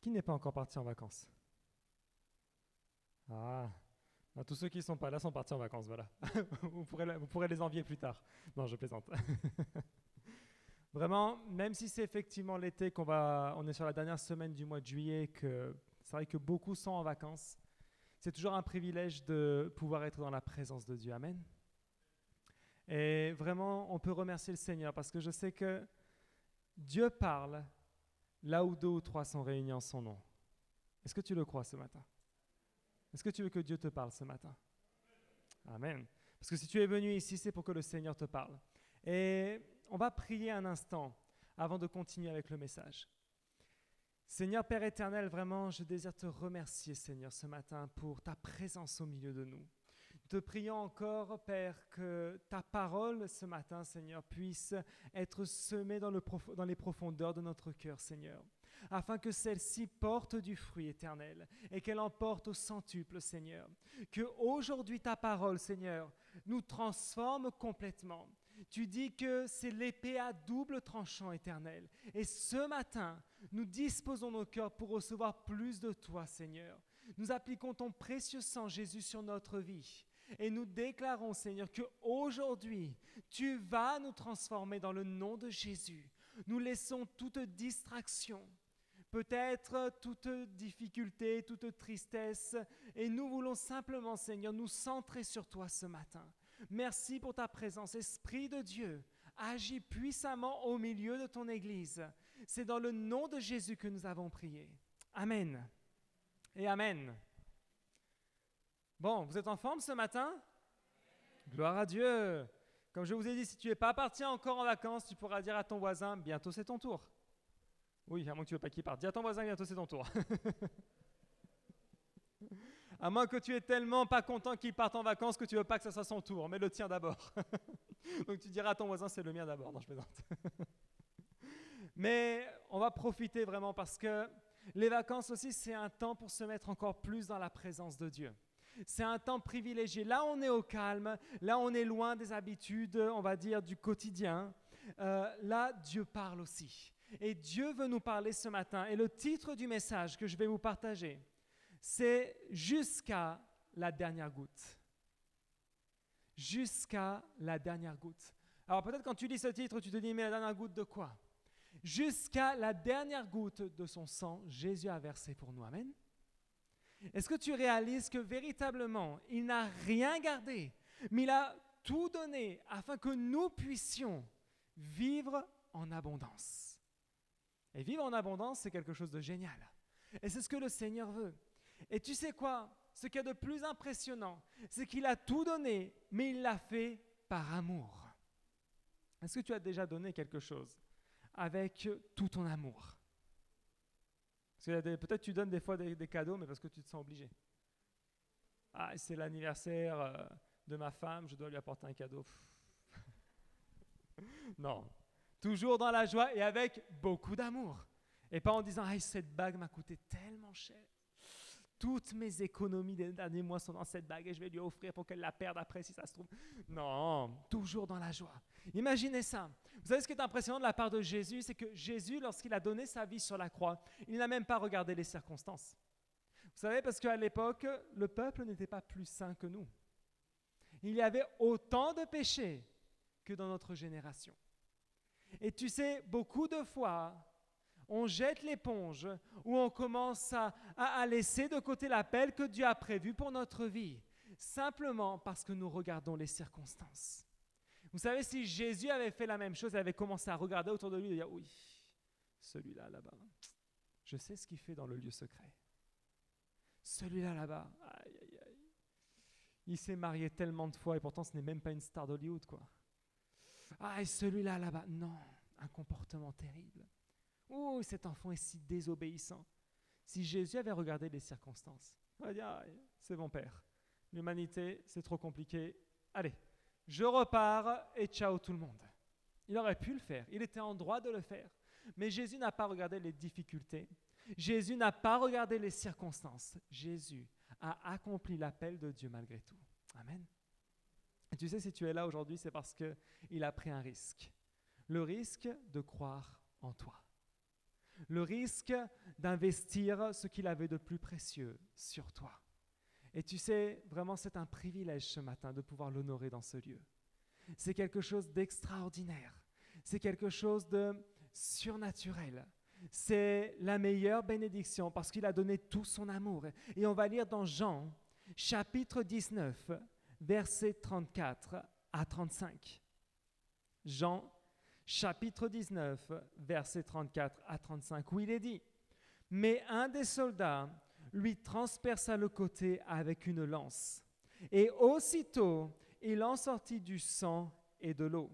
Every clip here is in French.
Qui n'est pas encore parti en vacances? Ah, tous ceux qui ne sont pas là sont partis en vacances, voilà. Vous pourrez les envier plus tard. Non, je plaisante. Vraiment, même si c'est effectivement l'été on est sur la dernière semaine du mois de juillet, que c'est vrai que beaucoup sont en vacances, c'est toujours un privilège de pouvoir être dans la présence de Dieu. Amen. Et vraiment, on peut remercier le Seigneur parce que je sais que Dieu parle là où deux ou trois sont réunis en son nom. Est-ce que tu le crois ce matin? Est-ce que tu veux que Dieu te parle ce matin? Amen. Parce que si tu es venu ici, c'est pour que le Seigneur te parle. Et on va prier un instant avant de continuer avec le message. Seigneur Père éternel, vraiment, je désire te remercier, Seigneur, ce matin pour ta présence au milieu de nous. Te prions encore, Père, que ta parole ce matin, Seigneur, puisse être semée dans les profondeurs de notre cœur, Seigneur, afin que celle-ci porte du fruit éternel et qu'elle en porte au centuple, Seigneur. Que aujourd'hui ta parole, Seigneur, nous transforme complètement. Tu dis que c'est l'épée à double tranchant éternel. Et ce matin, nous disposons nos cœurs pour recevoir plus de toi, Seigneur. Nous appliquons ton précieux sang, Jésus, sur notre vie. Et nous déclarons, Seigneur, qu'aujourd'hui, tu vas nous transformer dans le nom de Jésus. Nous laissons toute distraction, peut-être toute difficulté, toute tristesse, et nous voulons simplement, Seigneur, nous centrer sur toi ce matin. Merci pour ta présence, Esprit de Dieu. Agis puissamment au milieu de ton Église. C'est dans le nom de Jésus que nous avons prié. Amen. Et Amen. Bon, vous êtes en forme ce matin? Gloire à Dieu. Comme je vous ai dit, si tu n'es pas parti encore en vacances, tu pourras dire à ton voisin, bientôt c'est ton tour. Oui, à moins que tu ne veux pas qu'il parte. Dis à ton voisin, bientôt c'est ton tour. À moins que tu es tellement pas content qu'il parte en vacances que tu ne veux pas que ce soit son tour, mais le tien d'abord. Donc tu diras à ton voisin, c'est le mien d'abord. Non, je plaisante. Mais on va profiter vraiment parce que les vacances aussi, c'est un temps pour se mettre encore plus dans la présence de Dieu. C'est un temps privilégié. Là, on est au calme. Là, on est loin des habitudes, on va dire, du quotidien. Là, Dieu parle aussi. Et Dieu veut nous parler ce matin. Et le titre du message que je vais vous partager, c'est « Jusqu'à la dernière goutte ». Jusqu'à la dernière goutte. Alors peut-être quand tu lis ce titre, tu te dis « Mais la dernière goutte de quoi ?» Jusqu'à la dernière goutte de son sang, Jésus a versé pour nous. Amen. Est-ce que tu réalises que véritablement, il n'a rien gardé, mais il a tout donné afin que nous puissions vivre en abondance. Et vivre en abondance, c'est quelque chose de génial. Et c'est ce que le Seigneur veut. Et tu sais quoi? Ce qu'il y a de plus impressionnant, c'est qu'il a tout donné, mais il l'a fait par amour. Est-ce que tu as déjà donné quelque chose avec tout ton amour? Parce que peut-être tu donnes des fois des cadeaux, mais parce que tu te sens obligé. Ah, c'est l'anniversaire de ma femme, je dois lui apporter un cadeau. Non, toujours dans la joie et avec beaucoup d'amour. Et pas en disant, ah, cette bague m'a coûté tellement cher. Toutes mes économies des derniers mois sont dans cette bague et je vais lui offrir pour qu'elle la perde après si ça se trouve. Non, toujours dans la joie. Imaginez ça. Vous savez ce qui est impressionnant de la part de Jésus, c'est que Jésus, lorsqu'il a donné sa vie sur la croix, il n'a même pas regardé les circonstances. Vous savez, parce qu'à l'époque, le peuple n'était pas plus saint que nous. Il y avait autant de péchés que dans notre génération. Et tu sais, beaucoup de fois, on jette l'éponge ou on commence à laisser de côté l'appel que Dieu a prévu pour notre vie, simplement parce que nous regardons les circonstances. Vous savez, si Jésus avait fait la même chose, il avait commencé à regarder autour de lui et dire, oui, celui-là là-bas, je sais ce qu'il fait dans le lieu secret. Celui-là là-bas, aïe, aïe, aïe. Il s'est marié tellement de fois et pourtant ce n'est même pas une star d'Hollywood, quoi. Ah, et celui-là là-bas, non, un comportement terrible. Oh, cet enfant est si désobéissant. Si Jésus avait regardé les circonstances, il aurait dit, ah, c'est mon père. L'humanité, c'est trop compliqué. Allez, je repars et ciao tout le monde. Il aurait pu le faire. Il était en droit de le faire. Mais Jésus n'a pas regardé les difficultés. Jésus n'a pas regardé les circonstances. Jésus a accompli l'appel de Dieu malgré tout. Amen. Et tu sais, si tu es là aujourd'hui, c'est parce qu'il a pris un risque. Le risque de croire en toi. le risque d'investir ce qu'il avait de plus précieux sur toi. Et tu sais, vraiment, c'est un privilège ce matin de pouvoir l'honorer dans ce lieu. C'est quelque chose d'extraordinaire. C'est quelque chose de surnaturel. C'est la meilleure bénédiction parce qu'il a donné tout son amour. Et on va lire dans Jean, chapitre 19, versets 34 à 35. Jean, chapitre 19, versets 34 à 35, où il est dit « Mais un des soldats lui transperça le côté avec une lance, et aussitôt il en sortit du sang et de l'eau.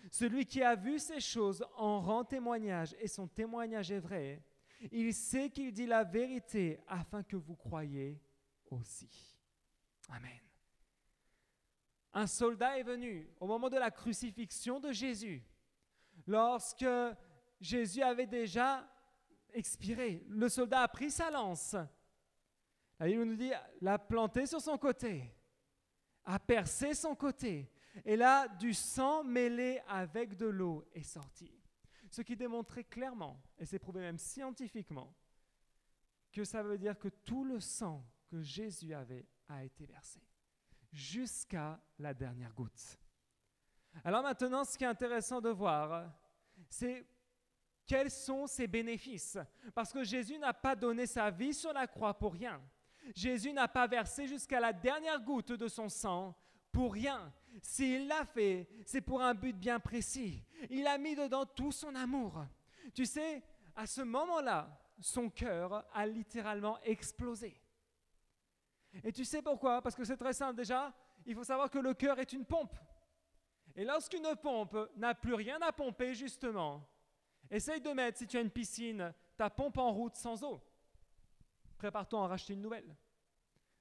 Celui qui a vu ces choses en rend témoignage, et son témoignage est vrai. Il sait qu'il dit la vérité afin que vous croyiez aussi. » Amen. Un soldat est venu au moment de la crucifixion de Jésus, lorsque Jésus avait déjà expiré. Le soldat a pris sa lance. La Bible nous dit, l'a planté sur son côté, a percé son côté, et là, du sang mêlé avec de l'eau est sorti. Ce qui démontrait clairement, et c'est prouvé même scientifiquement, que ça veut dire que tout le sang que Jésus avait a été versé, jusqu'à la dernière goutte. Alors maintenant, ce qui est intéressant de voir, c'est quels sont ses bénéfices. Parce que Jésus n'a pas donné sa vie sur la croix pour rien. Jésus n'a pas versé jusqu'à la dernière goutte de son sang pour rien. S'il l'a fait, c'est pour un but bien précis. Il a mis dedans tout son amour. Tu sais, à ce moment-là, son cœur a littéralement explosé. Et tu sais pourquoi? Parce que c'est très simple déjà, il faut savoir que le cœur est une pompe. Et lorsqu'une pompe n'a plus rien à pomper, justement, essaye de mettre, si tu as une piscine, ta pompe en route sans eau. Prépare-toi à en racheter une nouvelle.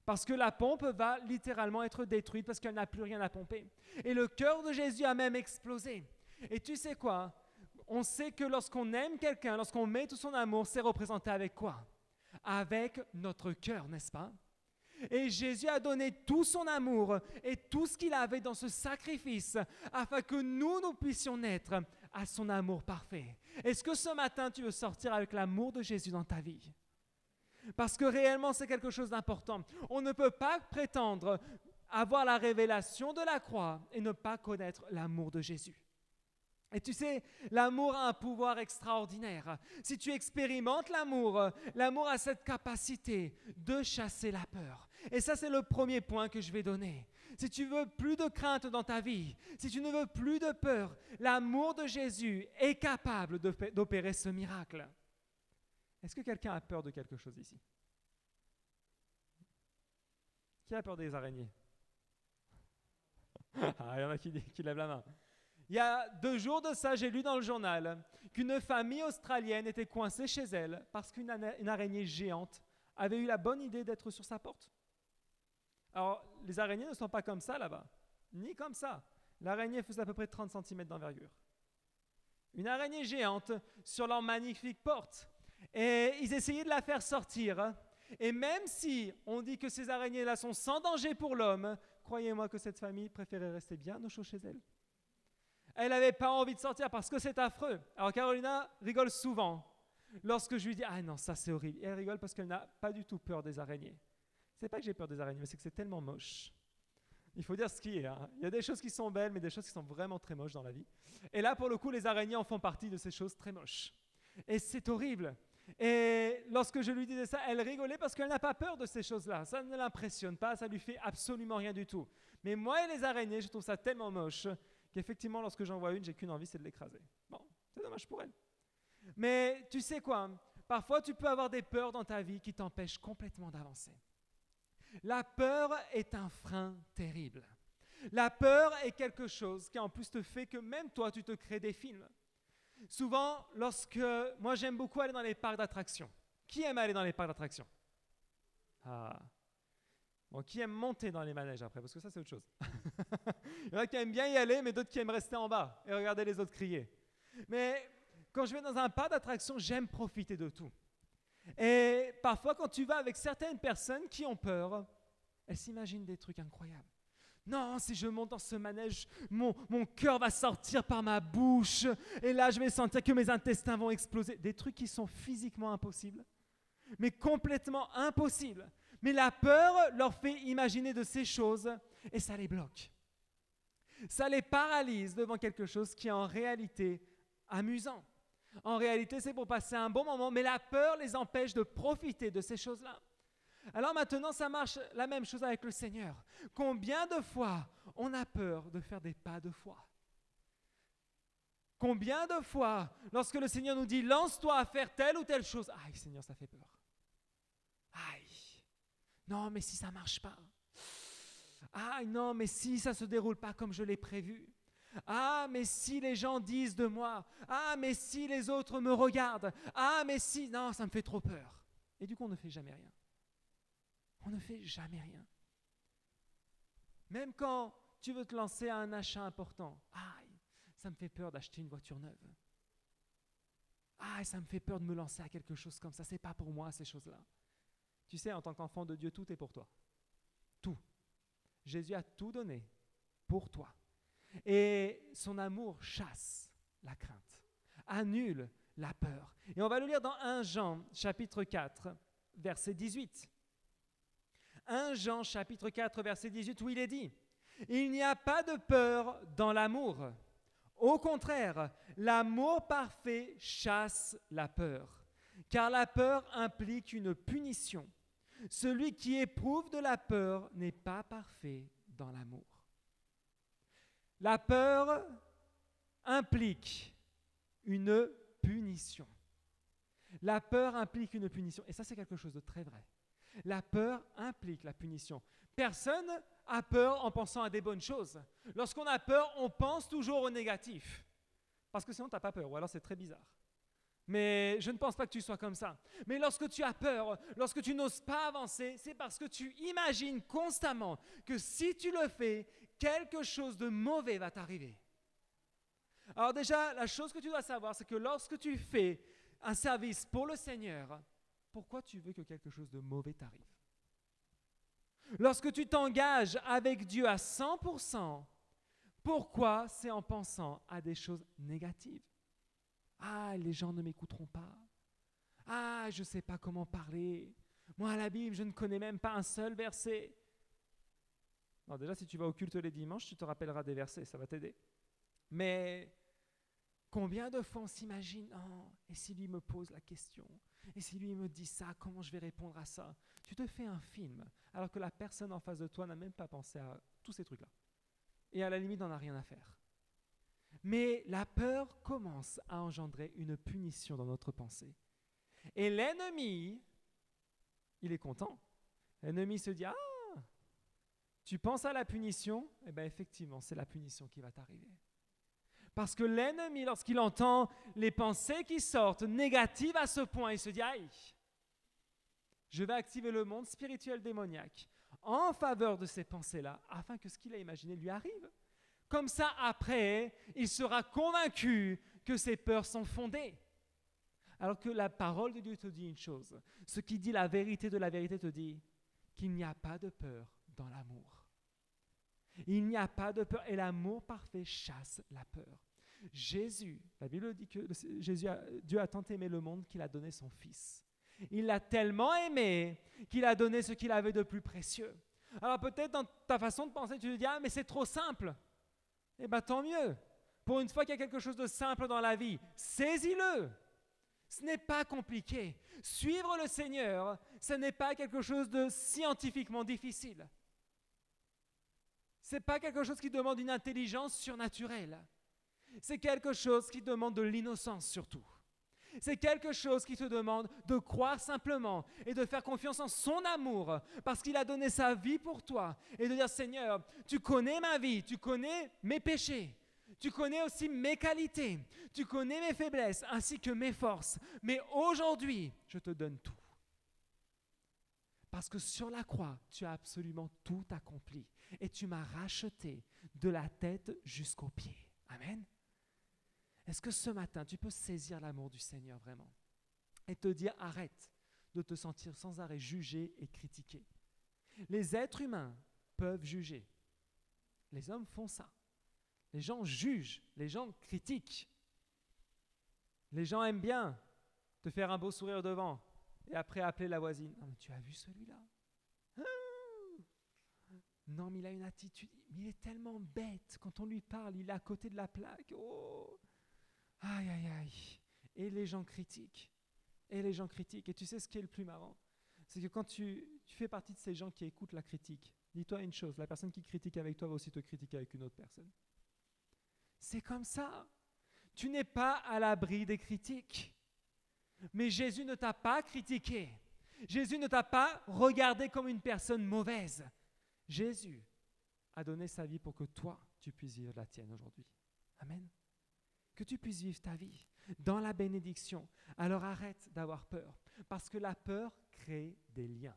Parce que la pompe va littéralement être détruite parce qu'elle n'a plus rien à pomper. Et le cœur de Jésus a même explosé. Et tu sais quoi? On sait que lorsqu'on aime quelqu'un, lorsqu'on met tout son amour, c'est représenté avec quoi? Avec notre cœur, n'est-ce pas? Et Jésus a donné tout son amour et tout ce qu'il avait dans ce sacrifice afin que nous puissions naître à son amour parfait. Est-ce que ce matin, tu veux sortir avec l'amour de Jésus dans ta vie? Parce que réellement, c'est quelque chose d'important. On ne peut pas prétendre avoir la révélation de la croix et ne pas connaître l'amour de Jésus. Et tu sais, l'amour a un pouvoir extraordinaire. Si tu expérimentes l'amour, l'amour a cette capacité de chasser la peur. Et ça, c'est le premier point que je vais donner. Si tu veux plus de crainte dans ta vie, si tu ne veux plus de peur, l'amour de Jésus est capable d'opérer ce miracle. Est-ce que quelqu'un a peur de quelque chose ici? Qui a peur des araignées? Ah, il y en a qui lèvent la main. Il y a 2 jours de ça, j'ai lu dans le journal qu'une famille australienne était coincée chez elle parce qu'une araignée géante avait eu la bonne idée d'être sur sa porte. Alors, les araignées ne sont pas comme ça là-bas, ni comme ça. L'araignée faisait à peu près 30 cm d'envergure. Une araignée géante sur leur magnifique porte. Et ils essayaient de la faire sortir. Et même si on dit que ces araignées-là sont sans danger pour l'homme, croyez-moi que cette famille préférait rester bien au chaud chez elle. Elle n'avait pas envie de sortir parce que c'est affreux. Alors Carolina rigole souvent lorsque je lui dis « Ah non, ça c'est horrible ». Et elle rigole parce qu'elle n'a pas du tout peur des araignées. C'est pas que j'ai peur des araignées, mais c'est que c'est tellement moche. Il faut dire ce qui est. Hein. Il y a des choses qui sont belles, mais des choses qui sont vraiment très moches dans la vie. Et là, pour le coup, les araignées en font partie de ces choses très moches. Et c'est horrible. Et lorsque je lui disais ça, elle rigolait parce qu'elle n'a pas peur de ces choses-là. Ça ne l'impressionne pas, ça lui fait absolument rien du tout. Mais moi et les araignées, je trouve ça tellement moche qu'effectivement, lorsque j'en vois une, j'ai qu'une envie, c'est de l'écraser. Bon, c'est dommage pour elle. Mais tu sais quoi? Parfois, tu peux avoir des peurs dans ta vie qui t'empêchent complètement d'avancer. La peur est un frein terrible. La peur est quelque chose qui en plus te fait que même toi, tu te crées des films. Souvent, moi j'aime beaucoup aller dans les parcs d'attractions. Qui aime aller dans les parcs d'attractions? Ah. Bon, qui aime monter dans les manèges après? Parce que ça, c'est autre chose. Il y en a qui aiment bien y aller, mais d'autres qui aiment rester en bas et regarder les autres crier. Mais quand je vais dans un parc d'attractions, j'aime profiter de tout. Et parfois, quand tu vas avec certaines personnes qui ont peur, elles s'imaginent des trucs incroyables. Non, si je monte dans ce manège, mon cœur va sortir par ma bouche. Et là, je vais sentir que mes intestins vont exploser. Des trucs qui sont physiquement impossibles, mais complètement impossibles. Mais la peur leur fait imaginer de ces choses et ça les bloque. Ça les paralyse devant quelque chose qui est en réalité amusant. En réalité, c'est pour passer un bon moment, mais la peur les empêche de profiter de ces choses-là. Alors maintenant, ça marche la même chose avec le Seigneur. Combien de fois on a peur de faire des pas de foi? Combien de fois, lorsque le Seigneur nous dit « lance-toi à faire telle ou telle chose », aïe Seigneur, ça fait peur. Aïe, non mais si ça ne marche pas. Ah non, mais si ça ne se déroule pas comme je l'ai prévu. Ah, mais si les gens disent de moi. Ah, mais si les autres me regardent. Ah, mais si... Non, ça me fait trop peur. Et du coup, on ne fait jamais rien. On ne fait jamais rien. Même quand tu veux te lancer à un achat important. Aïe, ça me fait peur d'acheter une voiture neuve. Aïe, ça me fait peur de me lancer à quelque chose comme ça. C'est pas pour moi, ces choses-là. Tu sais, en tant qu'enfant de Dieu, tout est pour toi. Tout. Jésus a tout donné pour toi. Et son amour chasse la crainte, annule la peur. Et on va le lire dans 1 Jean, chapitre 4, verset 18. 1 Jean, chapitre 4, verset 18, où il est dit « Il n'y a pas de peur dans l'amour. Au contraire, l'amour parfait chasse la peur, car la peur implique une punition. Celui qui éprouve de la peur n'est pas parfait dans l'amour. » La peur implique une punition. La peur implique une punition. Et ça, c'est quelque chose de très vrai. La peur implique la punition. Personne a peur en pensant à des bonnes choses. Lorsqu'on a peur, on pense toujours au négatif. Parce que sinon, tu n'as pas peur, ou alors c'est très bizarre. Mais je ne pense pas que tu sois comme ça. Mais lorsque tu as peur, lorsque tu n'oses pas avancer, c'est parce que tu imagines constamment que si tu le fais, quelque chose de mauvais va t'arriver. Alors déjà, la chose que tu dois savoir, c'est que lorsque tu fais un service pour le Seigneur, pourquoi tu veux que quelque chose de mauvais t'arrive? Lorsque tu t'engages avec Dieu à 100%, pourquoi c'est en pensant à des choses négatives? Ah, les gens ne m'écouteront pas. Ah, je ne sais pas comment parler. Moi, à la Bible, je ne connais même pas un seul verset. Alors déjà, si tu vas au culte les dimanches, tu te rappelleras des versets, ça va t'aider. Mais combien de fois on s'imagine, oh, et si lui me pose la question? Et si lui me dit ça, comment je vais répondre à ça? Tu te fais un film, alors que la personne en face de toi n'a même pas pensé à tous ces trucs-là. Et à la limite, n'en a rien à faire. Mais la peur commence à engendrer une punition dans notre pensée. Et l'ennemi, il est content. L'ennemi se dit, ah, tu penses à la punition? Eh bien, effectivement, c'est la punition qui va t'arriver. Parce que l'ennemi, lorsqu'il entend les pensées qui sortent négatives à ce point, il se dit, aïe, je vais activer le monde spirituel démoniaque en faveur de ces pensées-là, afin que ce qu'il a imaginé lui arrive. Comme ça, après, il sera convaincu que ses peurs sont fondées. Alors que la parole de Dieu te dit une chose. Ce qui dit la vérité de la vérité te dit qu'il n'y a pas de peur dans l'amour. Il n'y a pas de peur et l'amour parfait chasse la peur. Jésus, la Bible dit que Dieu a tant aimé le monde qu'il a donné son Fils. Il l'a tellement aimé qu'il a donné ce qu'il avait de plus précieux. Alors peut-être dans ta façon de penser, tu te dis « Ah, mais c'est trop simple !» Eh bien, tant mieux. Pour une fois qu'il y a quelque chose de simple dans la vie, saisis-le. Ce n'est pas compliqué. Suivre le Seigneur, ce n'est pas quelque chose de scientifiquement difficile. Ce n'est pas quelque chose qui demande une intelligence surnaturelle. C'est quelque chose qui demande de l'innocence surtout. C'est quelque chose qui te demande de croire simplement et de faire confiance en son amour parce qu'il a donné sa vie pour toi et de dire Seigneur, tu connais ma vie, tu connais mes péchés, tu connais aussi mes qualités, tu connais mes faiblesses ainsi que mes forces, mais aujourd'hui, je te donne tout. Parce que sur la croix, tu as absolument tout accompli et tu m'as racheté de la tête jusqu'aux pieds. Amen. Est-ce que ce matin, tu peux saisir l'amour du Seigneur vraiment et te dire arrête de te sentir sans arrêt jugé et critiqué. Les êtres humains peuvent juger. Les hommes font ça. Les gens jugent, les gens critiquent. Les gens aiment bien te faire un beau sourire devant et après appeler la voisine. Ah, mais tu as vu celui-là? Non, mais il a une attitude, mais il est tellement bête. Quand on lui parle, il est à côté de la plaque. Oh, aïe, aïe, aïe. Et les gens critiquent. Et les gens critiquent. Et tu sais ce qui est le plus marrant? C'est que quand tu fais partie de ces gens qui écoutent la critique, dis-toi une chose, la personne qui critique avec toi va aussi te critiquer avec une autre personne. C'est comme ça. Tu n'es pas à l'abri des critiques. Mais Jésus ne t'a pas critiqué. Jésus ne t'a pas regardé comme une personne mauvaise. Jésus a donné sa vie pour que toi, tu puisses vivre la tienne aujourd'hui. Amen. Que tu puisses vivre ta vie dans la bénédiction. Alors arrête d'avoir peur, parce que la peur crée des liens.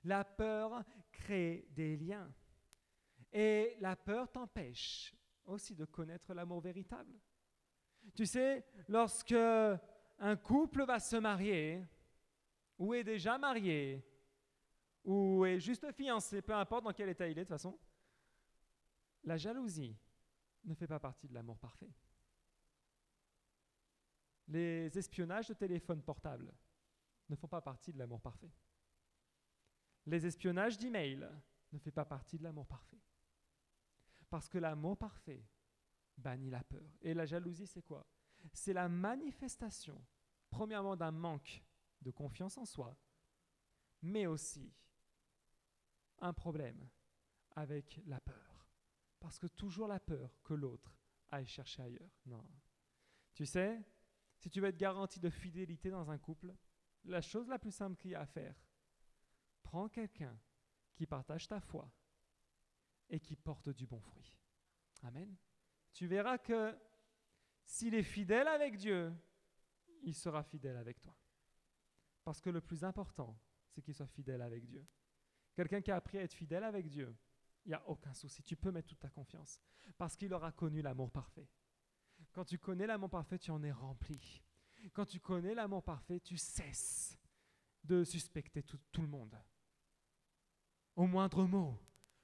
La peur crée des liens. Et la peur t'empêche aussi de connaître l'amour véritable. Tu sais, lorsque un couple va se marier, ou est déjà marié, ou est juste fiancé, peu importe dans quel état il est de toute façon, la jalousie ne fait pas partie de l'amour parfait. Les espionnages de téléphones portables ne font pas partie de l'amour parfait. Les espionnages d'email ne font pas partie de l'amour parfait. Parce que l'amour parfait bannit la peur. Et la jalousie, c'est quoi? C'est la manifestation, premièrement, d'un manque de confiance en soi, mais aussi un problème avec la peur. Parce que toujours la peur que l'autre aille chercher ailleurs. Non. Tu sais, si tu veux être garanti de fidélité dans un couple, la chose la plus simple qu'il y a à faire, prends quelqu'un qui partage ta foi et qui porte du bon fruit. Amen. Tu verras que s'il est fidèle avec Dieu, il sera fidèle avec toi. Parce que le plus important, c'est qu'il soit fidèle avec Dieu. Quelqu'un qui a appris à être fidèle avec Dieu, il n'y a aucun souci. Tu peux mettre toute ta confiance parce qu'il aura connu l'amour parfait. Quand tu connais l'amour parfait, tu en es rempli. Quand tu connais l'amour parfait, tu cesses de suspecter tout le monde. Au moindre mot,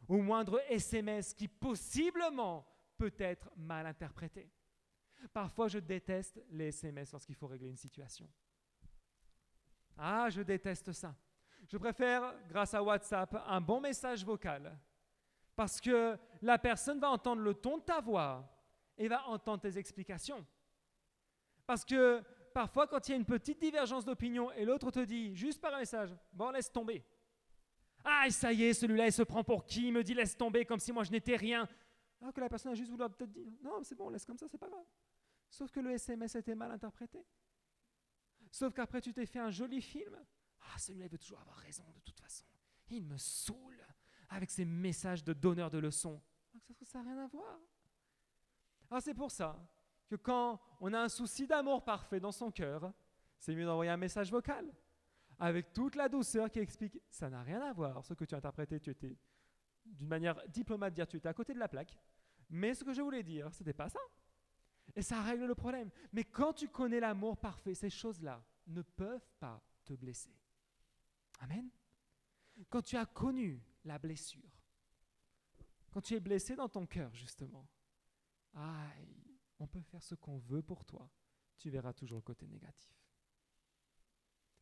au moindre SMS qui possiblement peut être mal interprété. Parfois, je déteste les SMS lorsqu'il faut régler une situation. Ah, je déteste ça. Je préfère, grâce à WhatsApp, un bon message vocal parce que la personne va entendre le ton de ta voix et va entendre tes explications. Parce que parfois, quand il y a une petite divergence d'opinion et l'autre te dit, juste par un message, bon, laisse tomber. Ah, ça y est, celui-là, il se prend pour qui? Il me dit, laisse tomber, comme si moi, je n'étais rien. Alors que la personne a juste voulu peut-être dire, non, c'est bon, laisse comme ça, c'est pas grave. Sauf que le SMS était mal interprété. Sauf qu'après, tu t'es fait un joli film. Ah, celui-là, il veut toujours avoir raison, de toute façon. Il me saoule avec ses messages de donneur de leçons. Ça n'a rien à voir. Alors, c'est pour ça que quand on a un souci d'amour parfait dans son cœur, c'est mieux d'envoyer un message vocal avec toute la douceur qui explique ça n'a rien à voir. Ce que tu as interprété, tu étais, d'une manière diplomate, dire tu étais à côté de la plaque. Mais ce que je voulais dire, ce n'était pas ça. Et ça règle le problème. Mais quand tu connais l'amour parfait, ces choses-là ne peuvent pas te blesser. Amen. Quand tu as connu la blessure, quand tu es blessé dans ton cœur, justement, aïe, on peut faire ce qu'on veut pour toi. Tu verras toujours le côté négatif.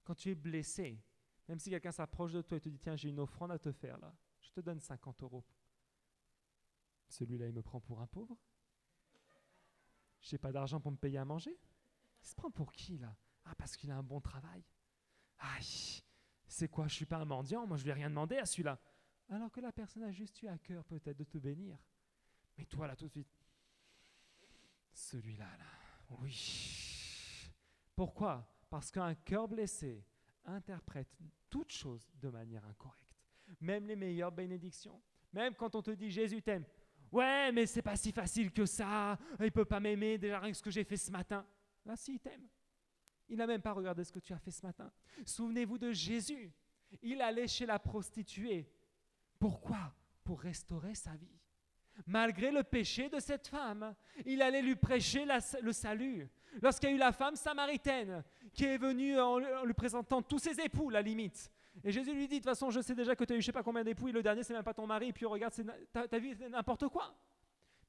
Quand tu es blessé, même si quelqu'un s'approche de toi et te dit « Tiens, j'ai une offrande à te faire là, je te donne 50 €. » Celui-là, il me prend pour un pauvre. Je n'ai pas d'argent pour me payer à manger. Il se prend pour qui là? Ah, parce qu'il a un bon travail. Aïe, c'est quoi? Je ne suis pas un mendiant, moi je ne lui ai rien demandé à celui-là. Alors que la personne a juste eu à cœur peut-être de te bénir. Mais toi là tout de suite, celui-là là, oui. Pourquoi? Parce qu'un cœur blessé interprète toute chose de manière incorrecte. Même les meilleures bénédictions. Même quand on te dit Jésus t'aime. Ouais, mais c'est pas si facile que ça. Il peut pas m'aimer déjà rien que ce que j'ai fait ce matin. Là, si, il t'aime. Il n'a même pas regardé ce que tu as fait ce matin. Souvenez-vous de Jésus. Il allait chez la prostituée. Pourquoi? Pour restaurer sa vie. Malgré le péché de cette femme, il allait lui prêcher le salut. Lorsqu'il y a eu la femme samaritaine qui est venue en lui présentant tous ses époux, la limite. Et Jésus lui dit, de toute façon, je sais déjà que tu as eu je ne sais pas combien d'époux, et le dernier, c'est même pas ton mari, et puis regarde, ta vie, c'est n'importe quoi.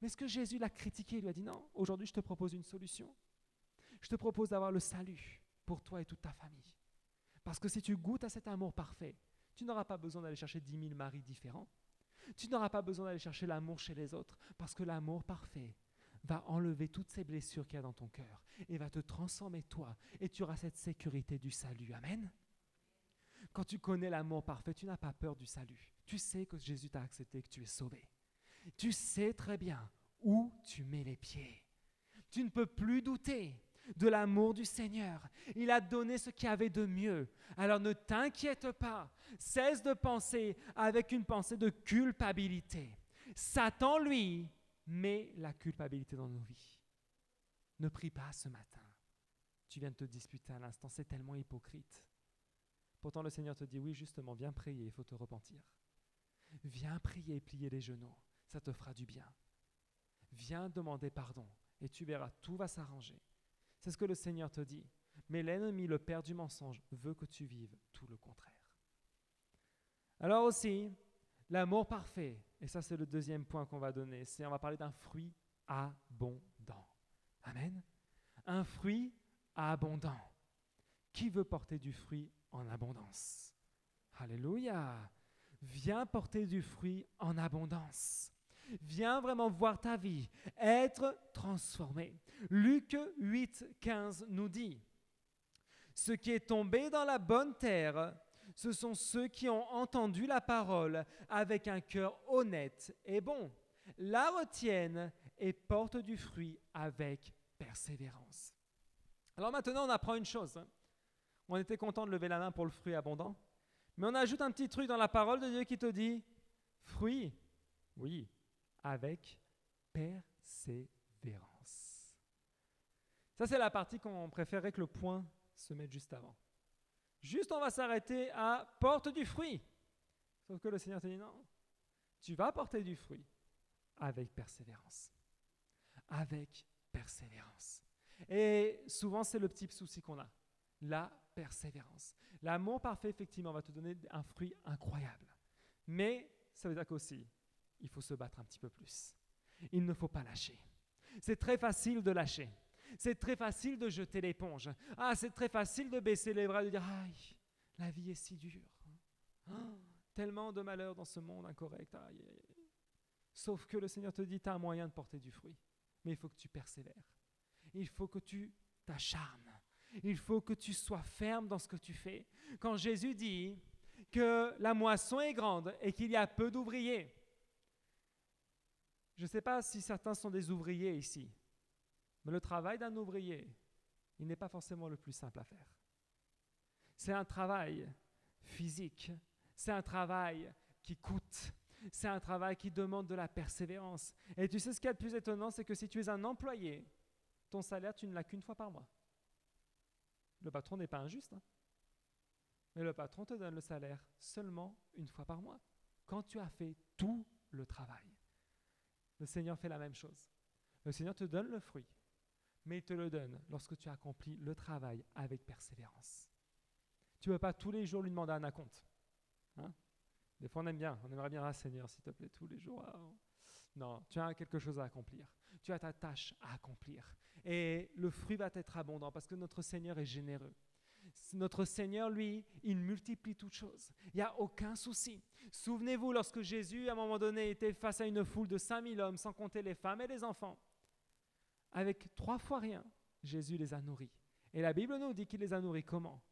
Mais est-ce que Jésus l'a critiqué? Il lui a dit, non, aujourd'hui, je te propose une solution. Je te propose d'avoir le salut pour toi et toute ta famille. Parce que si tu goûtes à cet amour parfait, tu n'auras pas besoin d'aller chercher 10 000 maris différents. Tu n'auras pas besoin d'aller chercher l'amour chez les autres, parce que l'amour parfait va enlever toutes ces blessures qu'il y a dans ton cœur et va te transformer toi, et tu auras cette sécurité du salut. Amen. Quand tu connais l'amour parfait, tu n'as pas peur du salut. Tu sais que Jésus t'a accepté, que tu es sauvé. Tu sais très bien où tu mets les pieds. Tu ne peux plus douter de l'amour du Seigneur. Il a donné ce qu'il y avait de mieux. Alors ne t'inquiète pas. Cesse de penser avec une pensée de culpabilité. Satan, lui, met la culpabilité dans nos vies. Ne prie pas ce matin. Tu viens de te disputer à l'instant, c'est tellement hypocrite. Pourtant, le Seigneur te dit, oui, justement, viens prier, il faut te repentir. Viens prier et plier les genoux, ça te fera du bien. Viens demander pardon et tu verras, tout va s'arranger. C'est ce que le Seigneur te dit. Mais l'ennemi, le père du mensonge, veut que tu vives tout le contraire. Alors aussi, l'amour parfait, et ça c'est le deuxième point qu'on va donner, on va parler d'un fruit abondant. Amen. Un fruit abondant. Qui veut porter du fruit en abondance? Alléluia. Viens porter du fruit en abondance. Viens vraiment voir ta vie être transformée. Luc 8, 15 nous dit, « Ce qui est tombé dans la bonne terre, ce sont ceux qui ont entendu la parole avec un cœur honnête et bon, la retiennent et portent du fruit avec persévérance. » Alors maintenant, on apprend une chose. On était content de lever la main pour le fruit abondant, mais on ajoute un petit truc dans la parole de Dieu qui te dit, fruit, oui, avec persévérance. Ça, c'est la partie qu'on préférait que le point se mette juste avant. Juste, on va s'arrêter à porte du fruit. Sauf que le Seigneur te dit non, tu vas porter du fruit avec persévérance. Avec persévérance. Et souvent, c'est le petit souci qu'on a. La persévérance. L'amour parfait, effectivement, va te donner un fruit incroyable. Mais ça veut dire qu'aussi, il faut se battre un petit peu plus. Il ne faut pas lâcher. C'est très facile de lâcher. C'est très facile de jeter l'éponge. C'est très facile de baisser les bras et de dire « Aïe, la vie est si dure. Tellement de malheur dans ce monde incorrect. Aïe, aïe, aïe. » Sauf que le Seigneur te dit « Tu as un moyen de porter du fruit. Mais il faut que tu persévères. Il faut que tu t'acharnes. Il faut que tu sois ferme dans ce que tu fais. » Quand Jésus dit que la moisson est grande et qu'il y a peu d'ouvriers, je ne sais pas si certains sont des ouvriers ici, mais le travail d'un ouvrier, il n'est pas forcément le plus simple à faire. C'est un travail physique, c'est un travail qui coûte, c'est un travail qui demande de la persévérance. Et tu sais ce qu'il y a de plus étonnant, c'est que si tu es un employé, ton salaire, tu ne l'as qu'une fois par mois. Le patron n'est pas injuste, mais le patron te donne le salaire seulement une fois par mois, quand tu as fait tout le travail. Le Seigneur fait la même chose. Le Seigneur te donne le fruit, mais il te le donne lorsque tu as accompli le travail avec persévérance. Tu ne peux pas tous les jours lui demander un acompte. Des fois, on aimerait bien, Seigneur, s'il te plaît, tous les jours. Non, tu as quelque chose à accomplir. Tu as ta tâche à accomplir. Et le fruit va être abondant parce que notre Seigneur est généreux. Notre Seigneur, lui, il multiplie toutes choses. Il n'y a aucun souci. Souvenez-vous, lorsque Jésus, à un moment donné, était face à une foule de 5000 hommes, sans compter les femmes et les enfants, avec 3 fois rien, Jésus les a nourris. Et la Bible nous dit qu'il les a nourris comment?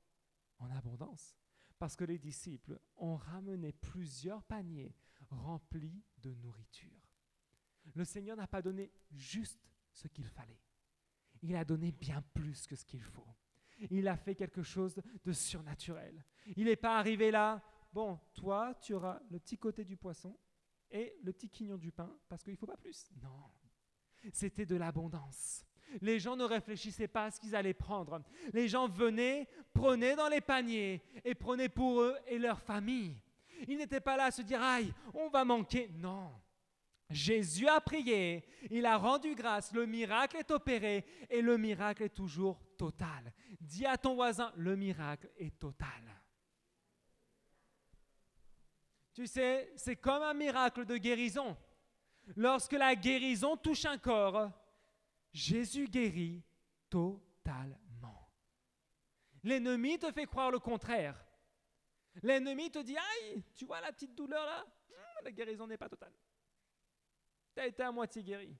En abondance. Parce que les disciples ont ramené plusieurs paniers remplis de nourriture. Le Seigneur n'a pas donné juste ce qu'il fallait. Il a donné bien plus que ce qu'il faut. Il a fait quelque chose de surnaturel. Il n'est pas arrivé là, bon, toi, tu auras le petit côté du poisson et le petit quignon du pain parce qu'il ne faut pas plus. Non, c'était de l'abondance. Les gens ne réfléchissaient pas à ce qu'ils allaient prendre. Les gens venaient, prenaient dans les paniers et prenaient pour eux et leur famille. Ils n'étaient pas là à se dire « Aïe, on va manquer ». Non, Jésus a prié, il a rendu grâce, le miracle est opéré et le miracle est toujours total. Dis à ton voisin, le miracle est total. Tu sais, c'est comme un miracle de guérison. Lorsque la guérison touche un corps, Jésus guérit totalement. L'ennemi te fait croire le contraire. L'ennemi te dit, aïe, tu vois la petite douleur là, la guérison n'est pas totale. Tu as été à moitié guéri.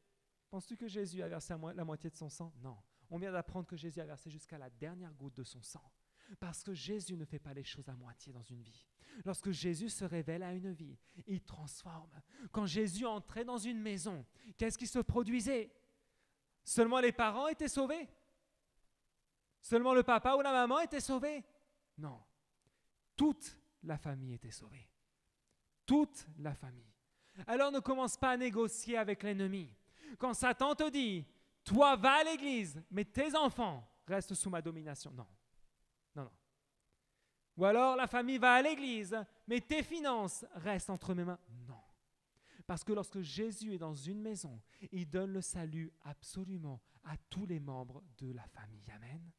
Penses-tu que Jésus a versé la moitié de son sang? Non. On vient d'apprendre que Jésus a versé jusqu'à la dernière goutte de son sang. Parce que Jésus ne fait pas les choses à moitié dans une vie. Lorsque Jésus se révèle à une vie, il transforme. Quand Jésus entrait dans une maison, qu'est-ce qui se produisait? Seulement les parents étaient sauvés? Seulement le papa ou la maman était sauvé? Non. Toute la famille était sauvée. Toute la famille. Alors ne commence pas à négocier avec l'ennemi. Quand Satan te dit, toi va à l'église, mais tes enfants restent sous ma domination. Non. Non, non. Ou alors la famille va à l'église, mais tes finances restent entre mes mains. Non. Parce que lorsque Jésus est dans une maison, il donne le salut absolument à tous les membres de la famille. Amen.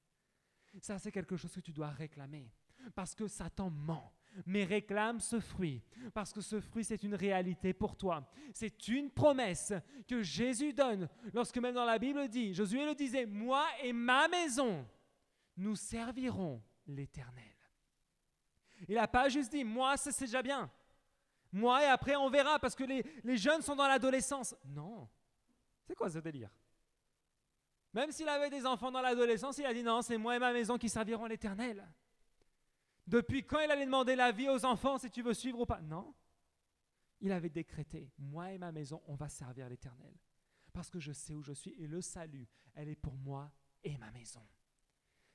Ça, c'est quelque chose que tu dois réclamer. Parce que Satan ment, mais réclame ce fruit. Parce que ce fruit, c'est une réalité pour toi. C'est une promesse que Jésus donne. Lorsque même dans la Bible dit, Josué le disait, moi et ma maison, nous servirons l'Éternel. Il n'a pas juste dit, moi, ça c'est déjà bien. Moi et après on verra, parce que les jeunes sont dans l'adolescence. Non, c'est quoi ce délire? Même s'il avait des enfants dans l'adolescence, il a dit non, c'est moi et ma maison qui serviront l'Éternel. Depuis quand il allait demander l'avis aux enfants si tu veux suivre ou pas? Non. Il avait décrété, moi et ma maison, on va servir l'Éternel. Parce que je sais où je suis et le salut, elle est pour moi et ma maison.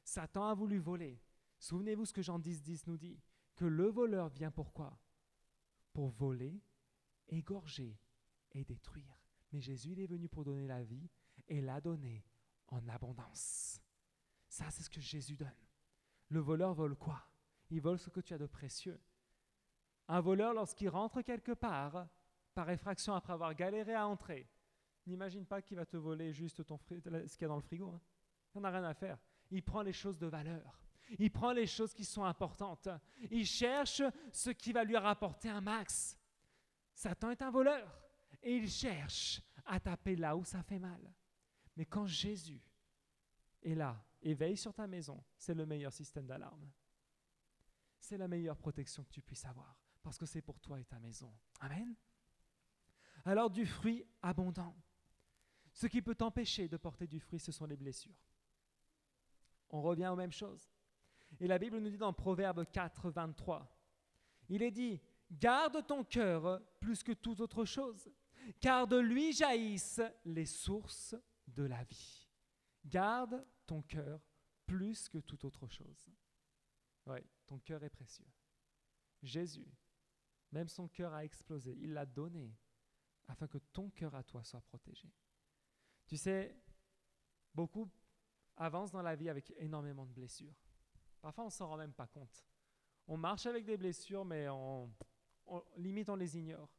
Satan a voulu voler. Souvenez-vous ce que Jean 10,10 nous dit, que le voleur vient pour quoi? Pour voler, égorger et détruire. Mais Jésus, il est venu pour donner la vie et la donner en abondance. Ça, c'est ce que Jésus donne. Le voleur vole quoi? Il vole ce que tu as de précieux. Un voleur, lorsqu'il rentre quelque part, par effraction après avoir galéré à entrer, n'imagine pas qu'il va te voler juste ce qu'il y a dans le frigo. Hein. Il n'en a rien à faire. Il prend les choses de valeur. Il prend les choses qui sont importantes. Il cherche ce qui va lui rapporter un max. Satan est un voleur et il cherche à taper là où ça fait mal. Mais quand Jésus est là et veille sur ta maison, c'est le meilleur système d'alarme. C'est la meilleure protection que tu puisses avoir parce que c'est pour toi et ta maison. Amen. Alors du fruit abondant. Ce qui peut t'empêcher de porter du fruit, ce sont les blessures. On revient aux mêmes choses. Et la Bible nous dit dans Proverbe 4, 23, il est dit, garde ton cœur plus que toute autre chose, car de lui jaillissent les sources de la vie. Garde ton cœur plus que toute autre chose. Oui, ton cœur est précieux. Jésus, même son cœur a explosé, il l'a donné afin que ton cœur à toi soit protégé. Tu sais, beaucoup avancent dans la vie avec énormément de blessures. Parfois, on ne s'en rend même pas compte. On marche avec des blessures, mais limite, on les ignore.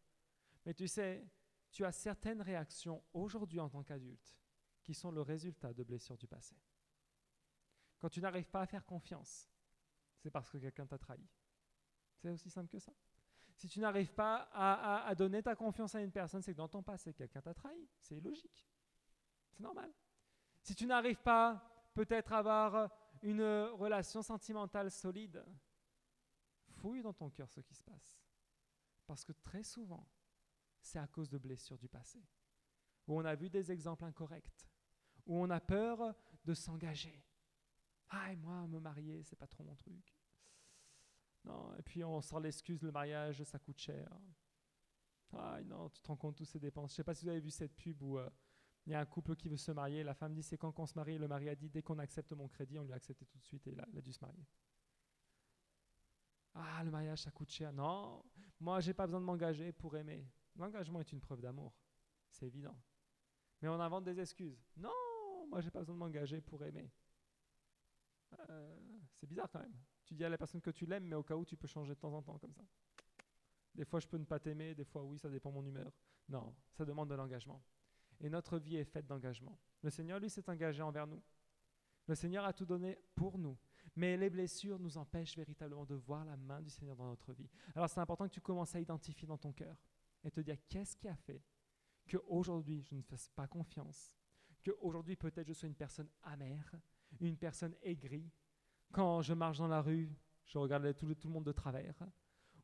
Mais tu sais, tu as certaines réactions aujourd'hui en tant qu'adulte qui sont le résultat de blessures du passé. Quand tu n'arrives pas à faire confiance, c'est parce que quelqu'un t'a trahi. C'est aussi simple que ça. Si tu n'arrives pas à donner ta confiance à une personne, c'est que dans ton passé, quelqu'un t'a trahi. C'est logique. C'est normal. Si tu n'arrives pas peut-être à avoir une relation sentimentale solide, fouille dans ton cœur ce qui se passe. Parce que très souvent, c'est à cause de blessures du passé, où on a vu des exemples incorrects, où on a peur de s'engager. Ah, et moi, me marier, c'est pas trop mon truc. Non, et puis on sort l'excuse, le mariage, ça coûte cher. Ah non, tu te rends compte de toutes ces dépenses. Je ne sais pas si vous avez vu cette pub où il y a un couple qui veut se marier, la femme dit c'est quand qu'on se marie, le mari a dit dès qu'on accepte mon crédit, on lui a accepté tout de suite et il a dû se marier. Ah, le mariage, ça coûte cher. Non, moi, j'ai pas besoin de m'engager pour aimer. L'engagement est une preuve d'amour, c'est évident. Mais on invente des excuses. Non, moi, j'ai pas besoin de m'engager pour aimer. C'est bizarre quand même. Tu dis à la personne que tu l'aimes, mais au cas où, tu peux changer de temps en temps comme ça. Des fois, je peux ne pas t'aimer, des fois, oui, ça dépend de mon humeur. Non, ça demande de l'engagement. Et notre vie est faite d'engagement. Le Seigneur, lui, s'est engagé envers nous. Le Seigneur a tout donné pour nous. Mais les blessures nous empêchent véritablement de voir la main du Seigneur dans notre vie. Alors, c'est important que tu commences à identifier dans ton cœur et te dire qu'est-ce qui a fait qu'aujourd'hui, je ne fasse pas confiance, qu'aujourd'hui, peut-être, je sois une personne amère, une personne aigrie. Quand je marche dans la rue, je regarde tout le monde de travers.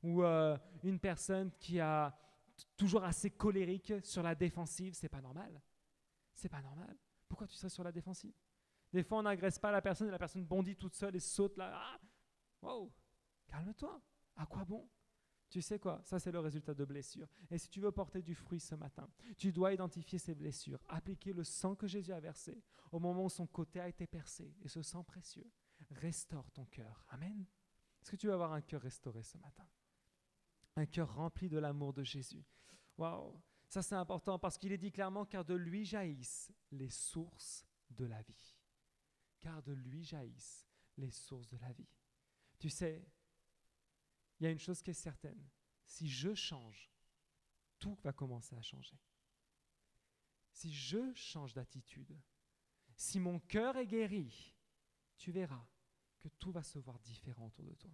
Ou une personne qui est toujours assez colérique, sur la défensive, c'est pas normal. C'est pas normal. Pourquoi tu serais sur la défensive? Des fois, on n'agresse pas la personne et la personne bondit toute seule et saute là. Ah, wow, calme-toi. À quoi bon? Tu sais quoi? Ça, c'est le résultat de blessures. Et si tu veux porter du fruit ce matin, tu dois identifier ces blessures, appliquer le sang que Jésus a versé au moment où son côté a été percé. Et ce sang précieux restaure ton cœur. Amen. Est-ce que tu veux avoir un cœur restauré ce matin? Un cœur rempli de l'amour de Jésus. Waouh! Ça, c'est important parce qu'il est dit clairement, car de lui jaillissent les sources de la vie. Car de lui jaillissent les sources de la vie. Tu sais, il y a une chose qui est certaine. Si je change, tout va commencer à changer. Si je change d'attitude, si mon cœur est guéri, tu verras que tout va se voir différent autour de toi.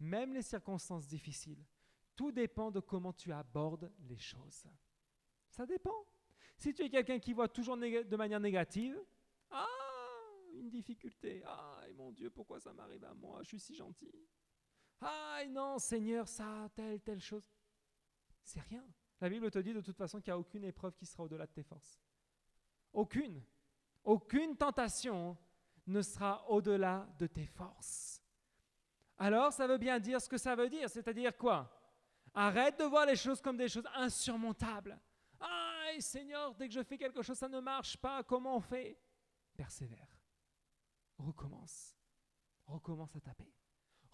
Même les circonstances difficiles, tout dépend de comment tu abordes les choses. Ça dépend. Si tu es quelqu'un qui voit toujours de manière négative, une difficulté. Mon Dieu, pourquoi ça m'arrive à moi? Je suis si gentil. Non, Seigneur, ça, telle chose. C'est rien. La Bible te dit de toute façon qu'il n'y a aucune épreuve qui sera au-delà de tes forces. Aucune. Aucune tentation ne sera au-delà de tes forces. Alors, ça veut bien dire ce que ça veut dire. C'est-à-dire quoi? Arrête de voir les choses comme des choses insurmontables. Seigneur, dès que je fais quelque chose, ça ne marche pas. Comment on fait? Persévère. Recommence. Recommence à taper.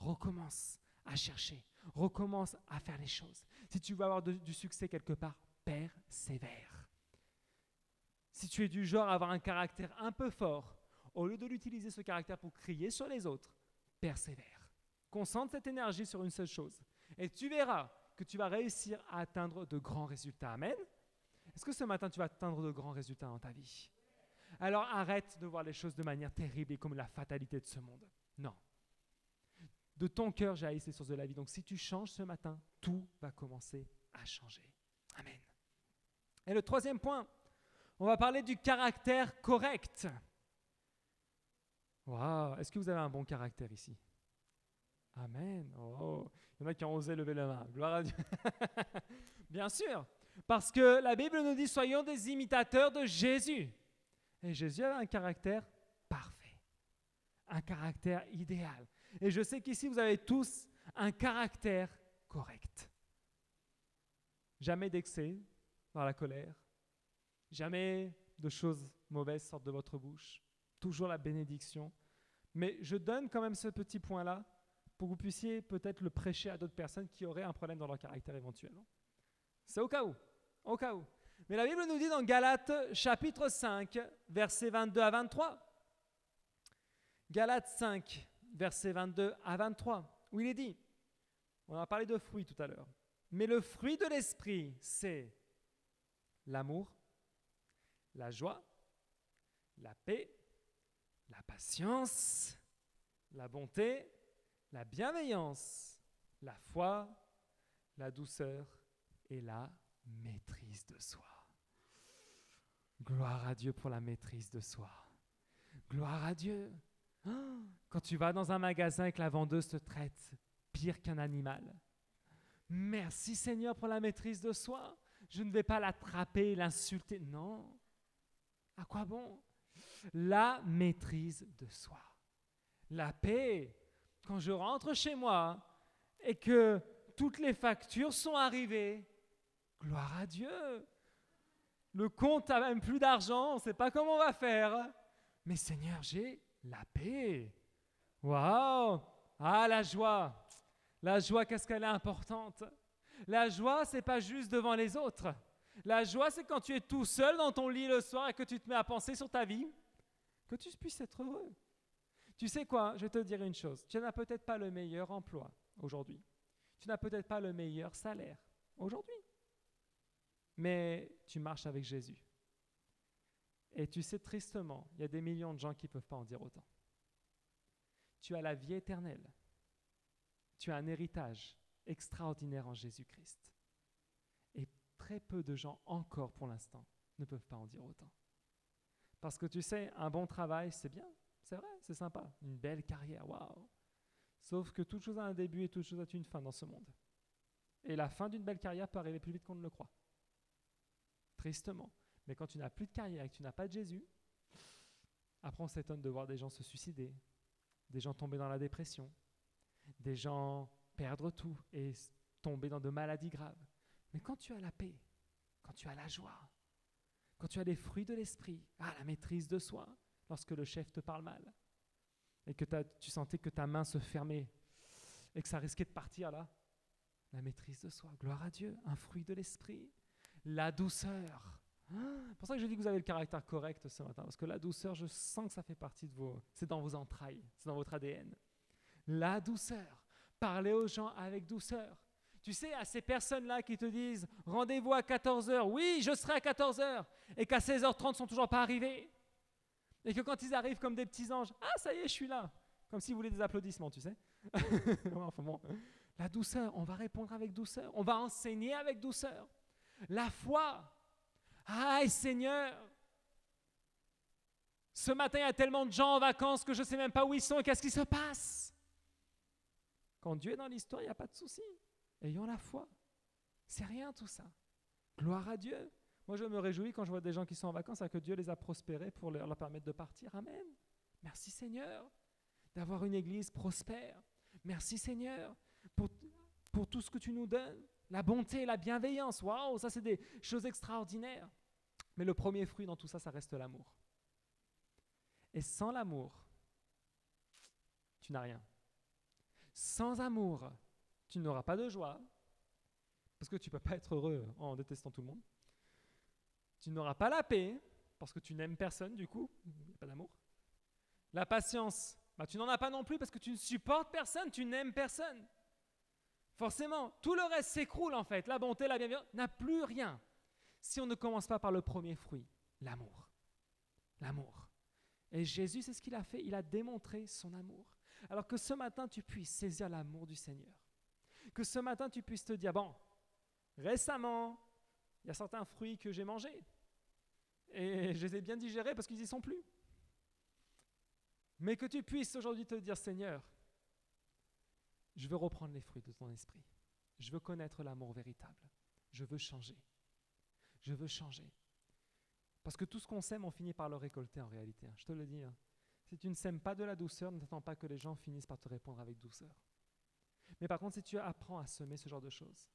Recommence à chercher. Recommence à faire les choses. Si tu veux avoir du succès quelque part, persévère. Si tu es du genre à avoir un caractère un peu fort, au lieu de l'utiliser ce caractère pour crier sur les autres, persévère. Concentre cette énergie sur une seule chose. Et tu verras que tu vas réussir à atteindre de grands résultats. Amen. Est-ce que ce matin, tu vas atteindre de grands résultats dans ta vie? Alors arrête de voir les choses de manière terrible et comme la fatalité de ce monde. Non. De ton cœur jaillissent les sources de la vie. Donc si tu changes ce matin, tout va commencer à changer. Amen. Et le troisième point, on va parler du caractère correct. Waouh, est-ce que vous avez un bon caractère ici? Amen. Oh, il y en a qui ont osé lever la main. Gloire à Dieu. Bien sûr, parce que la Bible nous dit soyons des imitateurs de Jésus. Et Jésus avait un caractère parfait, un caractère idéal. Et je sais qu'ici, vous avez tous un caractère correct. Jamais d'excès dans la colère, jamais de choses mauvaises sortent de votre bouche, toujours la bénédiction. Mais je donne quand même ce petit point-là pour que vous puissiez peut-être le prêcher à d'autres personnes qui auraient un problème dans leur caractère éventuellement. C'est au cas où, au cas où. Mais la Bible nous dit dans Galates chapitre 5, versets 22 à 23. Galates 5, versets 22 à 23, où il est dit, on a parlé de fruits tout à l'heure, mais le fruit de l'esprit, c'est l'amour, la joie, la paix, la patience, la bonté, la bienveillance, la foi, la douceur et la maîtrise de soi. Gloire à Dieu pour la maîtrise de soi. Gloire à Dieu. Quand tu vas dans un magasin et que la vendeuse te traite pire qu'un animal. Merci Seigneur pour la maîtrise de soi. Je ne vais pas l'attraper, l'insulter. Non. À quoi bon? La maîtrise de soi. La paix. Quand je rentre chez moi et que toutes les factures sont arrivées, gloire à Dieu. Le compte n'a même plus d'argent, on ne sait pas comment on va faire. Mais Seigneur, j'ai la paix. Waouh! La joie. La joie, qu'est-ce qu'elle est importante. La joie, ce n'est pas juste devant les autres. La joie, c'est quand tu es tout seul dans ton lit le soir et que tu te mets à penser sur ta vie, que tu puisses être heureux. Tu sais quoi? Je vais te dire une chose. Tu n'as peut-être pas le meilleur emploi aujourd'hui. Tu n'as peut-être pas le meilleur salaire aujourd'hui, mais tu marches avec Jésus. Et tu sais tristement, il y a des millions de gens qui ne peuvent pas en dire autant. Tu as la vie éternelle. Tu as un héritage extraordinaire en Jésus-Christ. Et très peu de gens encore pour l'instant ne peuvent pas en dire autant. Parce que tu sais, un bon travail, c'est bien, c'est vrai, c'est sympa. Une belle carrière, waouh. Sauf que toute chose a un début et toute chose a une fin dans ce monde. Et la fin d'une belle carrière peut arriver plus vite qu'on ne le croit. Tristement. Mais quand tu n'as plus de carrière et que tu n'as pas de Jésus, après on s'étonne de voir des gens se suicider, des gens tomber dans la dépression, des gens perdre tout et tomber dans de maladies graves. Mais quand tu as la paix, quand tu as la joie, quand tu as les fruits de l'esprit, la maîtrise de soi, lorsque le chef te parle mal, et que tu sentais que ta main se fermait et que ça risquait de partir là, la maîtrise de soi, gloire à Dieu, un fruit de l'esprit, la douceur. C'est pour ça que je dis que vous avez le caractère correct ce matin, parce que la douceur, je sens que ça fait partie de vos... C'est dans vos entrailles, c'est dans votre ADN. La douceur, parlez aux gens avec douceur. Tu sais, à ces personnes-là qui te disent « Rendez-vous à 14h, oui, je serai à 14h » et qu'à 16h30, ils ne sont toujours pas arrivés. Et que quand ils arrivent comme des petits anges, « Ah, ça y est, je suis là !» Comme s'ils voulaient des applaudissements, tu sais. Enfin bon, la douceur, on va répondre avec douceur. On va enseigner avec douceur. La foi. Ah, Seigneur, ce matin, il y a tellement de gens en vacances que je ne sais même pas où ils sont et qu'est-ce qui se passe. Quand Dieu est dans l'histoire, il n'y a pas de souci. Ayons la foi. C'est rien tout ça. Gloire à Dieu. Moi, je me réjouis quand je vois des gens qui sont en vacances et que Dieu les a prospérés pour leur permettre de partir. Amen. Merci Seigneur d'avoir une église prospère. Merci Seigneur pour tout ce que tu nous donnes. La bonté, la bienveillance. Waouh, ça c'est des choses extraordinaires. Mais le premier fruit dans tout ça, ça reste l'amour. Et sans l'amour, tu n'as rien. Sans amour, tu n'auras pas de joie, parce que tu ne peux pas être heureux en détestant tout le monde. Tu n'auras pas la paix, parce que tu n'aimes personne, du coup, il n'y a pas d'amour. La patience, tu n'en as pas non plus, parce que tu ne supportes personne, tu n'aimes personne. Forcément, tout le reste s'écroule en fait. La bonté, la bienveillance, n'a plus rien. Si on ne commence pas par le premier fruit, l'amour. L'amour. Et Jésus, c'est ce qu'il a fait, il a démontré son amour. Alors que ce matin, tu puisses saisir l'amour du Seigneur. Que ce matin, tu puisses te dire, bon, récemment, il y a certains fruits que j'ai mangés. Et je les ai bien digérés parce qu'ils n'y sont plus. Mais que tu puisses aujourd'hui te dire, Seigneur, je veux reprendre les fruits de ton esprit. Je veux connaître l'amour véritable. Je veux changer. Je veux changer. Parce que tout ce qu'on sème, on finit par le récolter en réalité. Je te le dis. Si tu ne sèmes pas de la douceur, ne t'attends pas que les gens finissent par te répondre avec douceur. Mais par contre, si tu apprends à semer ce genre de choses,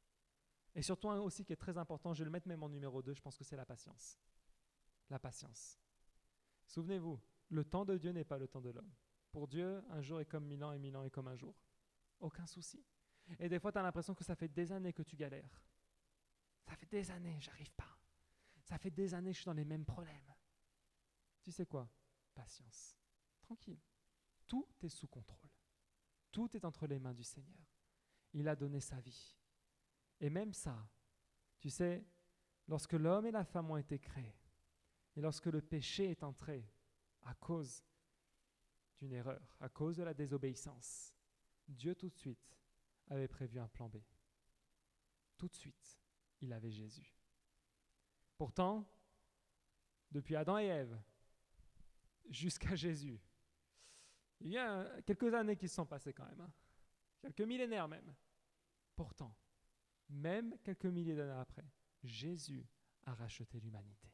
et surtout un aussi qui est très important, je vais le mettre même en numéro 2, je pense que c'est la patience. La patience. Souvenez-vous, le temps de Dieu n'est pas le temps de l'homme. Pour Dieu, un jour est comme 1000 ans et 1000 ans est comme un jour. Aucun souci. Et des fois, tu as l'impression que ça fait des années que tu galères. Ça fait des années, j'arrive pas. Ça fait des années que je suis dans les mêmes problèmes. Tu sais quoi? Patience. Tranquille. Tout est sous contrôle. Tout est entre les mains du Seigneur. Il a donné sa vie. Et même ça, tu sais, lorsque l'homme et la femme ont été créés, et lorsque le péché est entré à cause d'une erreur, à cause de la désobéissance, Dieu tout de suite avait prévu un plan B. Tout de suite, il avait Jésus. Pourtant, depuis Adam et Ève jusqu'à Jésus, il y a quelques années qui se sont passées quand même, quelques millénaires même. Pourtant, même quelques milliers d'années après, Jésus a racheté l'humanité.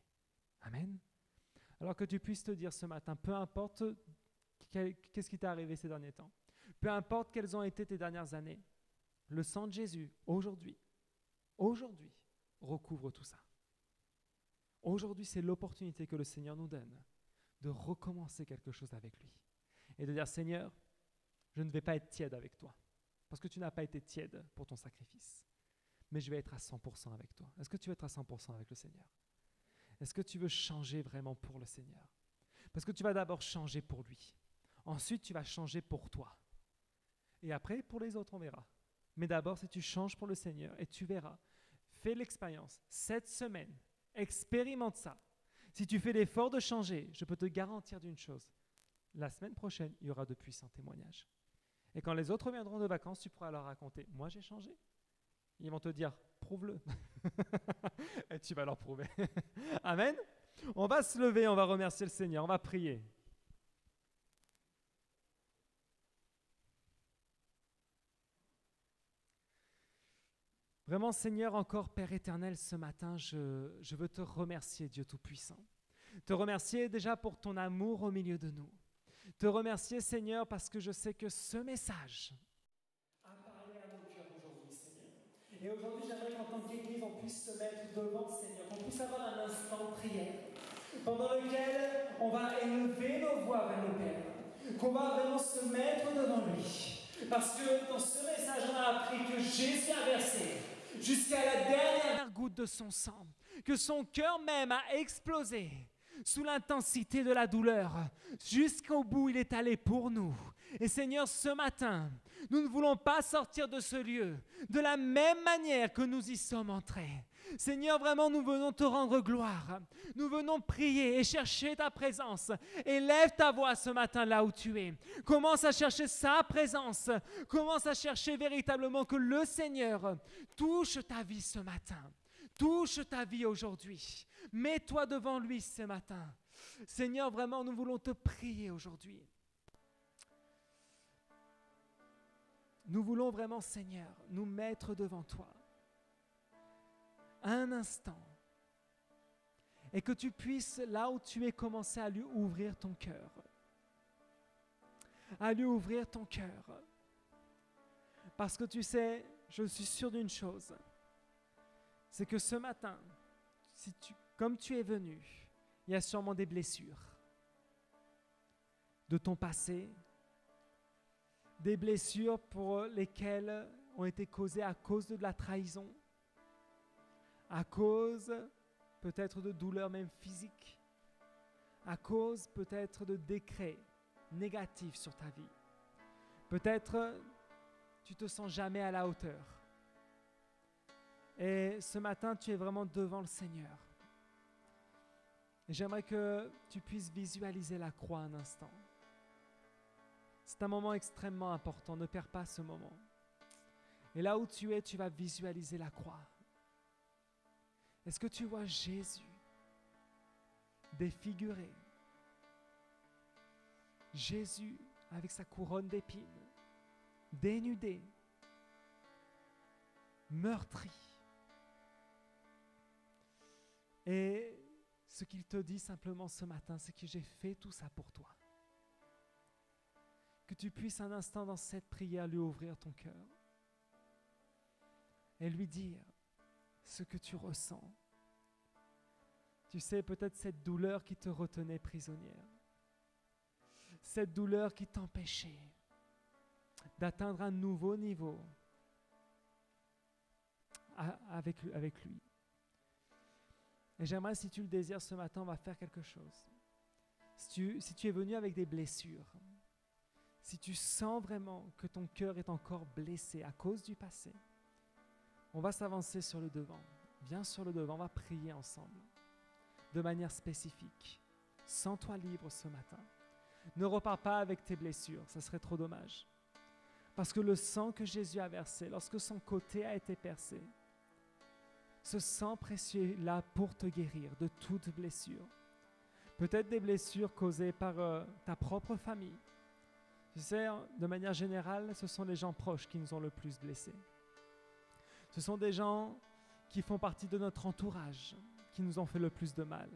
Amen. Alors que tu puisses te dire ce matin, peu importe qu'est-ce qui t'est arrivé ces derniers temps, peu importe quelles ont été tes dernières années, le sang de Jésus, aujourd'hui, recouvre tout ça. Aujourd'hui, c'est l'opportunité que le Seigneur nous donne de recommencer quelque chose avec lui. Et de dire, Seigneur, je ne vais pas être tiède avec toi, parce que tu n'as pas été tiède pour ton sacrifice, mais je vais être à 100% avec toi. Est-ce que tu veux être à 100% avec le Seigneur? Est-ce que tu veux changer vraiment pour le Seigneur? Parce que tu vas d'abord changer pour lui. Ensuite, tu vas changer pour toi. Et après, pour les autres, on verra. Mais d'abord, si tu changes pour le Seigneur, et tu verras, fais l'expérience, cette semaine, expérimente ça. Si tu fais l'effort de changer, je peux te garantir d'une chose. La semaine prochaine, il y aura de puissants témoignages. Et quand les autres reviendront de vacances, tu pourras leur raconter, moi j'ai changé. Ils vont te dire, prouve-le. Et tu vas leur prouver. Amen. On va se lever, on va remercier le Seigneur, on va prier. Vraiment, Seigneur, encore Père éternel, ce matin, je veux te remercier, Dieu Tout-Puissant. Te remercier déjà pour ton amour au milieu de nous. Te remercier, Seigneur, parce que je sais que ce message a parlé à nos cœurs aujourd'hui, Seigneur. Et aujourd'hui, j'aimerais qu'en tant qu'Église, on puisse se mettre devant le Seigneur, qu'on puisse avoir un instant de prière, pendant lequel on va élever nos voix vers le Père, qu'on va vraiment se mettre devant lui. Parce que dans ce message, on a appris que Jésus a versé jusqu'à la dernière goutte de son sang, que son cœur même a explosé sous l'intensité de la douleur. Jusqu'au bout, il est allé pour nous. Et Seigneur, ce matin, nous ne voulons pas sortir de ce lieu de la même manière que nous y sommes entrés. Seigneur, vraiment, nous venons te rendre gloire. Nous venons prier et chercher ta présence. Élève ta voix ce matin là où tu es. Commence à chercher sa présence. Commence à chercher véritablement que le Seigneur touche ta vie ce matin. Touche ta vie aujourd'hui. Mets-toi devant lui ce matin. Seigneur, vraiment, nous voulons te prier aujourd'hui. Nous voulons vraiment, Seigneur, nous mettre devant toi. Un instant. Et que tu puisses, là où tu es, commencer à lui ouvrir ton cœur. À lui ouvrir ton cœur. Parce que tu sais, je suis sûr d'une chose. C'est que ce matin, comme tu es venu, il y a sûrement des blessures de ton passé, des blessures pour lesquelles ont été causées à cause de la trahison, à cause peut-être de douleurs même physiques, à cause peut-être de décrets négatifs sur ta vie. Peut-être tu te sens jamais à la hauteur. Et ce matin, tu es vraiment devant le Seigneur. Et j'aimerais que tu puisses visualiser la croix un instant. C'est un moment extrêmement important, ne perds pas ce moment. Et là où tu es, tu vas visualiser la croix. Est-ce que tu vois Jésus défiguré? Jésus avec sa couronne d'épines, dénudé, meurtri. Et ce qu'il te dit simplement ce matin, c'est que j'ai fait tout ça pour toi. Que tu puisses un instant dans cette prière lui ouvrir ton cœur et lui dire ce que tu ressens. Tu sais, peut-être cette douleur qui te retenait prisonnière, cette douleur qui t'empêchait d'atteindre un nouveau niveau avec lui. Et j'aimerais, si tu le désires ce matin, on va faire quelque chose. Si tu es venu avec des blessures, si tu sens vraiment que ton cœur est encore blessé à cause du passé, on va s'avancer sur le devant. Viens sur le devant, on va prier ensemble, de manière spécifique. Sens-toi libre ce matin. Ne repars pas avec tes blessures, ça serait trop dommage. Parce que le sang que Jésus a versé, lorsque son côté a été percé, ce sang précieux est là pour te guérir de toute blessure. Peut-être des blessures causées par ta propre famille. Tu sais, de manière générale, ce sont les gens proches qui nous ont le plus blessés. Ce sont des gens qui font partie de notre entourage, qui nous ont fait le plus de mal.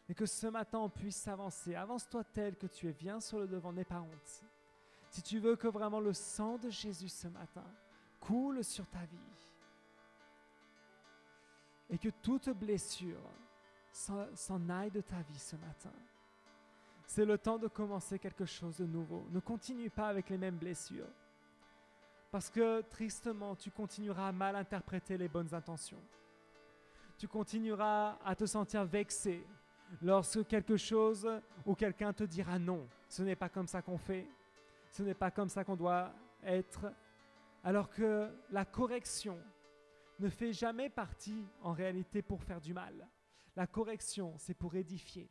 Mais que ce matin, on puisse s'avancer. Avance-toi tel que tu es. Viens sur le devant, n'aie pas honte. Si tu veux que vraiment le sang de Jésus ce matin coule sur ta vie et que toute blessure s'en aille de ta vie ce matin, c'est le temps de commencer quelque chose de nouveau. Ne continue pas avec les mêmes blessures. Parce que tristement, tu continueras à mal interpréter les bonnes intentions. Tu continueras à te sentir vexé lorsque quelque chose ou quelqu'un te dira non. Ce n'est pas comme ça qu'on fait. Ce n'est pas comme ça qu'on doit être Alors que la correction ne fait jamais partie en réalité pour faire du mal. La correction, c'est pour édifier.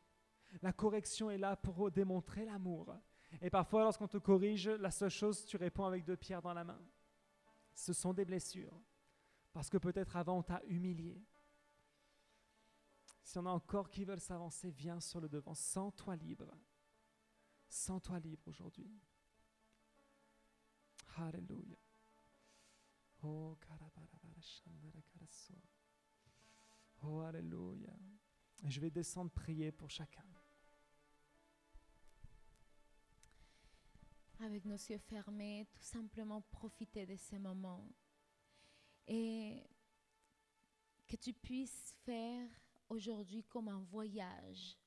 La correction est là pour démontrer l'amour. Et parfois, lorsqu'on te corrige, la seule chose, tu réponds avec 2 pierres dans la main. Ce sont des blessures. Parce que peut-être avant, on t'a humilié. Si on a encore qui veulent s'avancer, viens sur le devant. Sens-toi libre. Sens-toi libre aujourd'hui. Alléluia. Oh, oh, alléluia. Et je vais descendre prier pour chacun. Avec nos yeux fermés, tout simplement profiter de ces moments. Et que tu puisses faire aujourd'hui comme un voyage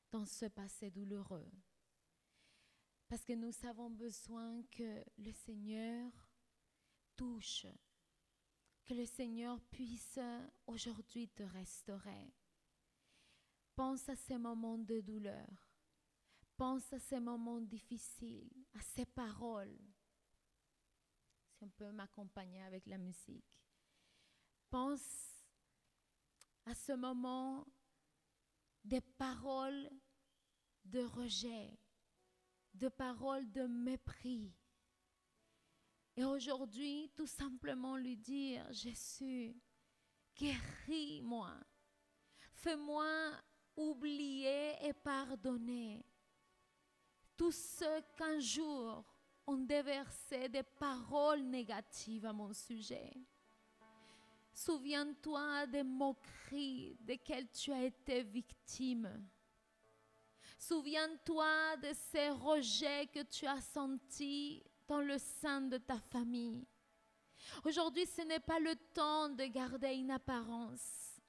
dans ce passé douloureux. Parce que nous avons besoin que le Seigneur touche, que le Seigneur puisse aujourd'hui te restaurer. Pense à ces moments de douleur. Pense à ces moments difficiles, à ces paroles. Si on peut m'accompagner avec la musique. Pense à ce moment des paroles de rejet, de paroles de mépris. Et aujourd'hui, tout simplement lui dire, Jésus, guéris-moi. Fais-moi oublier et pardonner tout ce qu'un jour ont déversé des paroles négatives à mon sujet. Souviens-toi des moqueries desquelles tu as été victime. Souviens-toi de ces rejets que tu as sentis dans le sein de ta famille. Aujourd'hui, ce n'est pas le temps de garder une apparence.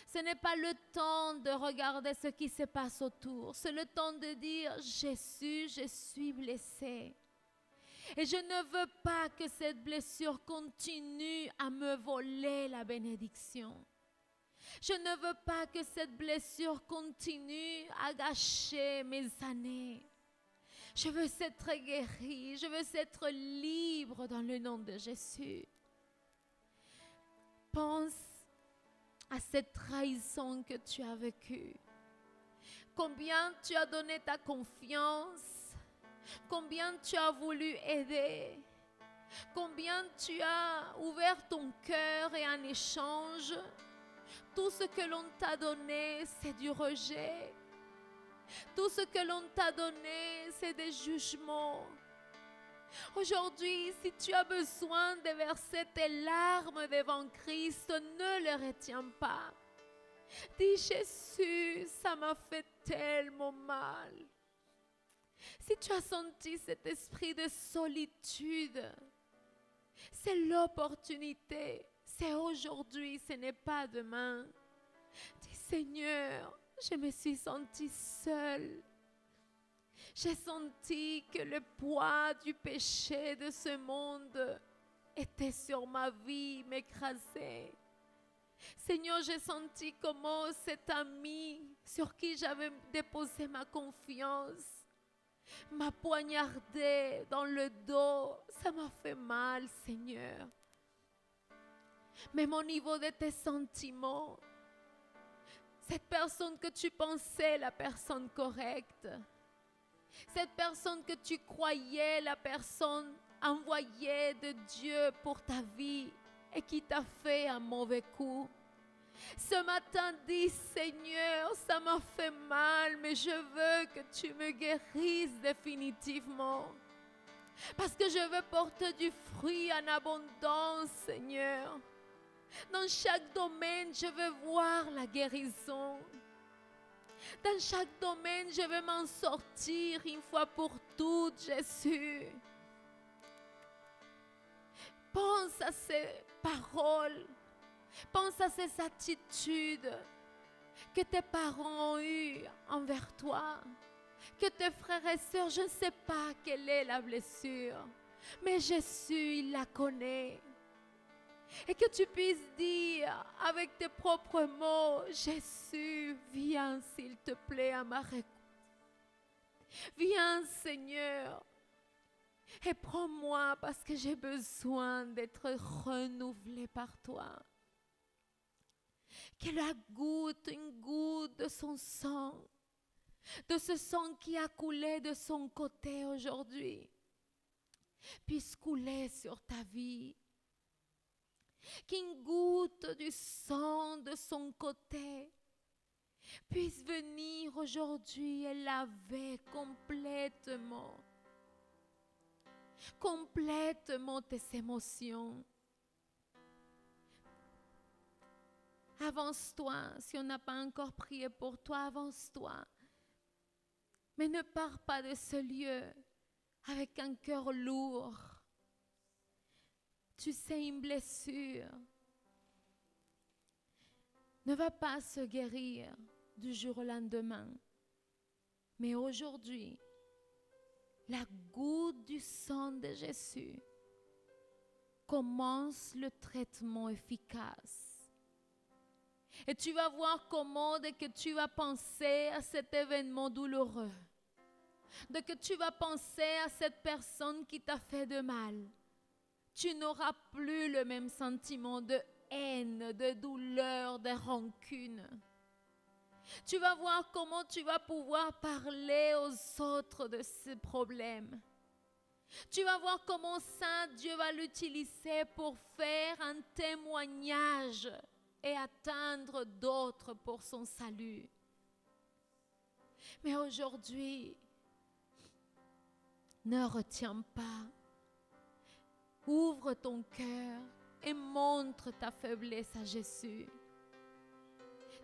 Ce n'est pas le temps de regarder ce qui se passe autour. C'est le temps de dire, Jésus, je suis blessé. Et je ne veux pas que cette blessure continue à me voler la bénédiction. Je ne veux pas que cette blessure continue à gâcher mes années. Je veux être guérie, je veux être libre dans le nom de Jésus. Pense à cette trahison que tu as vécue. Combien tu as donné ta confiance, combien tu as voulu aider, combien tu as ouvert ton cœur et en échange, tout ce que l'on t'a donné, c'est du rejet. Tout ce que l'on t'a donné, c'est des jugements. Aujourd'hui, si tu as besoin de verser tes larmes devant Christ, ne les retiens pas. Dis, Jésus, ça m'a fait tellement mal. Si tu as senti cet esprit de solitude, c'est l'opportunité. C'est aujourd'hui, ce n'est pas demain. Dis, Seigneur, je me suis sentie seule. J'ai senti que le poids du péché de ce monde était sur ma vie, m'écrasait. Seigneur, j'ai senti comment cet ami sur qui j'avais déposé ma confiance m'a poignardé dans le dos. Ça m'a fait mal, Seigneur. Même au niveau de tes sentiments, cette personne que tu pensais la personne correcte, cette personne que tu croyais la personne envoyée de Dieu pour ta vie et qui t'a fait un mauvais coup. Ce matin, dis, Seigneur, ça m'a fait mal, mais je veux que tu me guérisses définitivement. Parce que je veux porter du fruit en abondance, Seigneur. Dans chaque domaine, je veux voir la guérison. Dans chaque domaine, je veux m'en sortir une fois pour toutes, Jésus. Pense à ces paroles. Pense à ces attitudes que tes parents ont eues envers toi. Que tes frères et sœurs, je ne sais pas quelle est la blessure, mais Jésus, il la connaît. Et que tu puisses dire avec tes propres mots, Jésus, viens s'il te plaît à ma réponse. Viens, Seigneur. Et prends-moi parce que j'ai besoin d'être renouvelé par toi. Qu'elle goûte une goutte de son sang, de ce sang qui a coulé de son côté aujourd'hui, puisse couler sur ta vie. Qu'une goutte du sang de son côté puisse venir aujourd'hui et laver complètement tes émotions. Avance-toi, si on n'a pas encore prié pour toi, avance-toi. Mais ne pars pas de ce lieu avec un cœur lourd. Tu sais, une blessure ne va pas se guérir du jour au lendemain. Mais aujourd'hui, la goutte du sang de Jésus commence le traitement efficace. Et tu vas voir comment, dès que tu vas penser à cet événement douloureux, dès que tu vas penser à cette personne qui t'a fait de mal, tu n'auras plus le même sentiment de haine, de douleur, de rancune. Tu vas voir comment tu vas pouvoir parler aux autres de ces problèmes. Tu vas voir comment ça, Dieu va l'utiliser pour faire un témoignage et atteindre d'autres pour son salut. Mais aujourd'hui, ne retiens pas. Ouvre ton cœur et montre ta faiblesse à Jésus.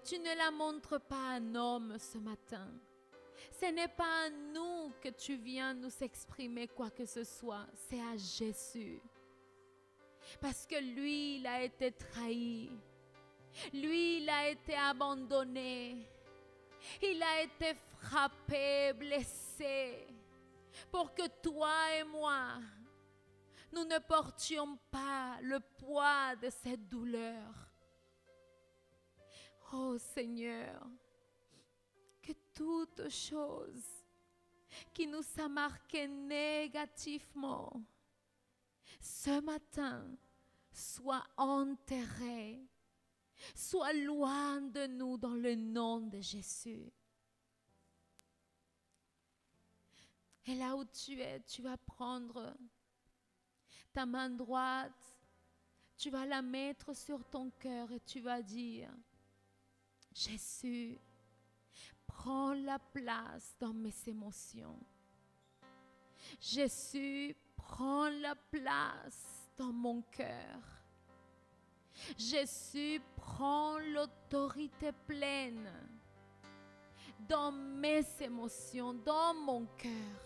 Tu ne la montres pas à un homme ce matin. Ce n'est pas à nous que tu viens nous exprimer quoi que ce soit. C'est à Jésus. Parce que lui, il a été trahi. Lui, il a été abandonné. Il a été frappé, blessé. Pour que toi et moi, nous ne portions pas le poids de cette douleur. Oh Seigneur, que toute chose qui nous a marqué négativement, ce matin, soit enterrée, soit loin de nous dans le nom de Jésus. Et là où tu es, tu vas prendre ta main droite, tu vas la mettre sur ton cœur et tu vas dire, Jésus, prends la place dans mes émotions. Jésus, prends la place dans mon cœur. Jésus, prends l'autorité pleine dans mes émotions, dans mon cœur.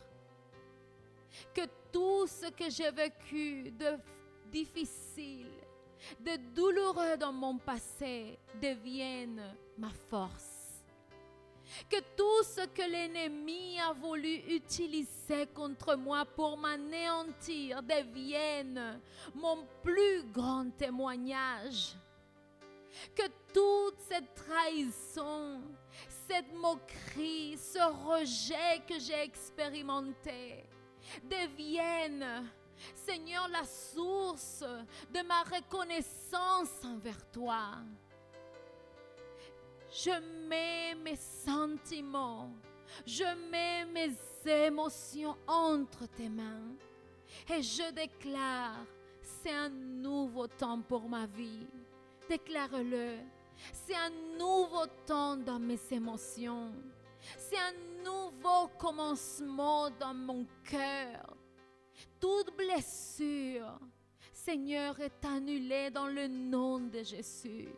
Que tout ce que j'ai vécu de difficile, de douloureux dans mon passé devienne ma force. Que tout ce que l'ennemi a voulu utiliser contre moi pour m'anéantir devienne mon plus grand témoignage. Que toute cette trahison, cette moquerie, ce rejet que j'ai expérimenté devienne, Seigneur, la source de ma reconnaissance envers toi. Je mets mes sentiments, je mets mes émotions entre tes mains et je déclare, c'est un nouveau temps pour ma vie. Déclare-le, c'est un nouveau temps dans mes émotions. C'est un nouveau commencement dans mon cœur. Toute blessure, Seigneur, est annulée dans le nom de Jésus.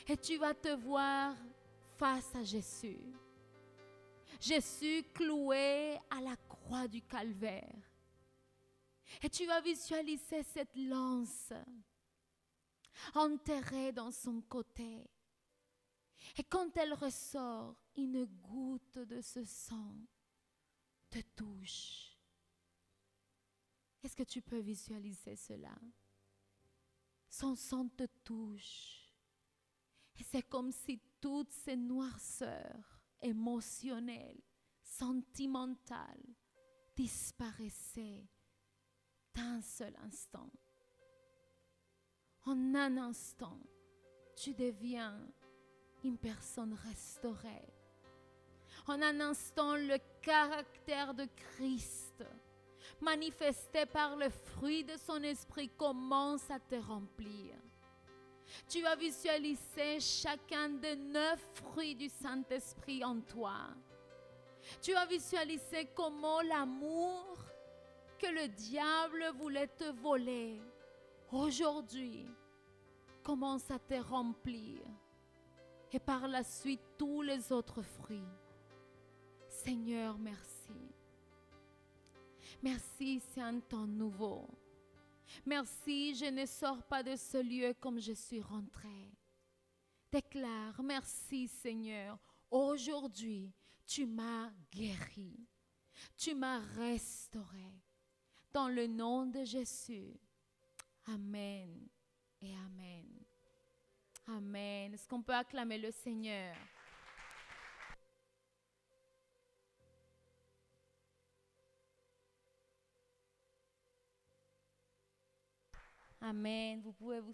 Et tu vas te voir face à Jésus. Jésus cloué à la croix du calvaire. Et tu vas visualiser cette lance enterrée dans son côté. Et quand elle ressort, une goutte de ce sang te touche. Est-ce que tu peux visualiser cela? Son sang te touche. Et c'est comme si toutes ces noirceurs émotionnelles, sentimentales, disparaissait d'un seul instant. En un instant, tu deviens une personne restaurée. En un instant, le caractère de Christ, manifesté par le fruit de son esprit, commence à te remplir. Tu vas visualiser chacun des 9 fruits du Saint-Esprit en toi. Tu vas visualiser comment l'amour que le diable voulait te voler, aujourd'hui, commence à te remplir. Et par la suite, tous les autres fruits. Seigneur, merci. Merci, c'est un temps nouveau. Merci, je ne sors pas de ce lieu comme je suis rentrée. Déclare, merci Seigneur, aujourd'hui, tu m'as guéri. Tu m'as restauré. Dans le nom de Jésus. Amen et Amen. Amen. Est-ce qu'on peut acclamer le Seigneur? Amen. Vous pouvez vous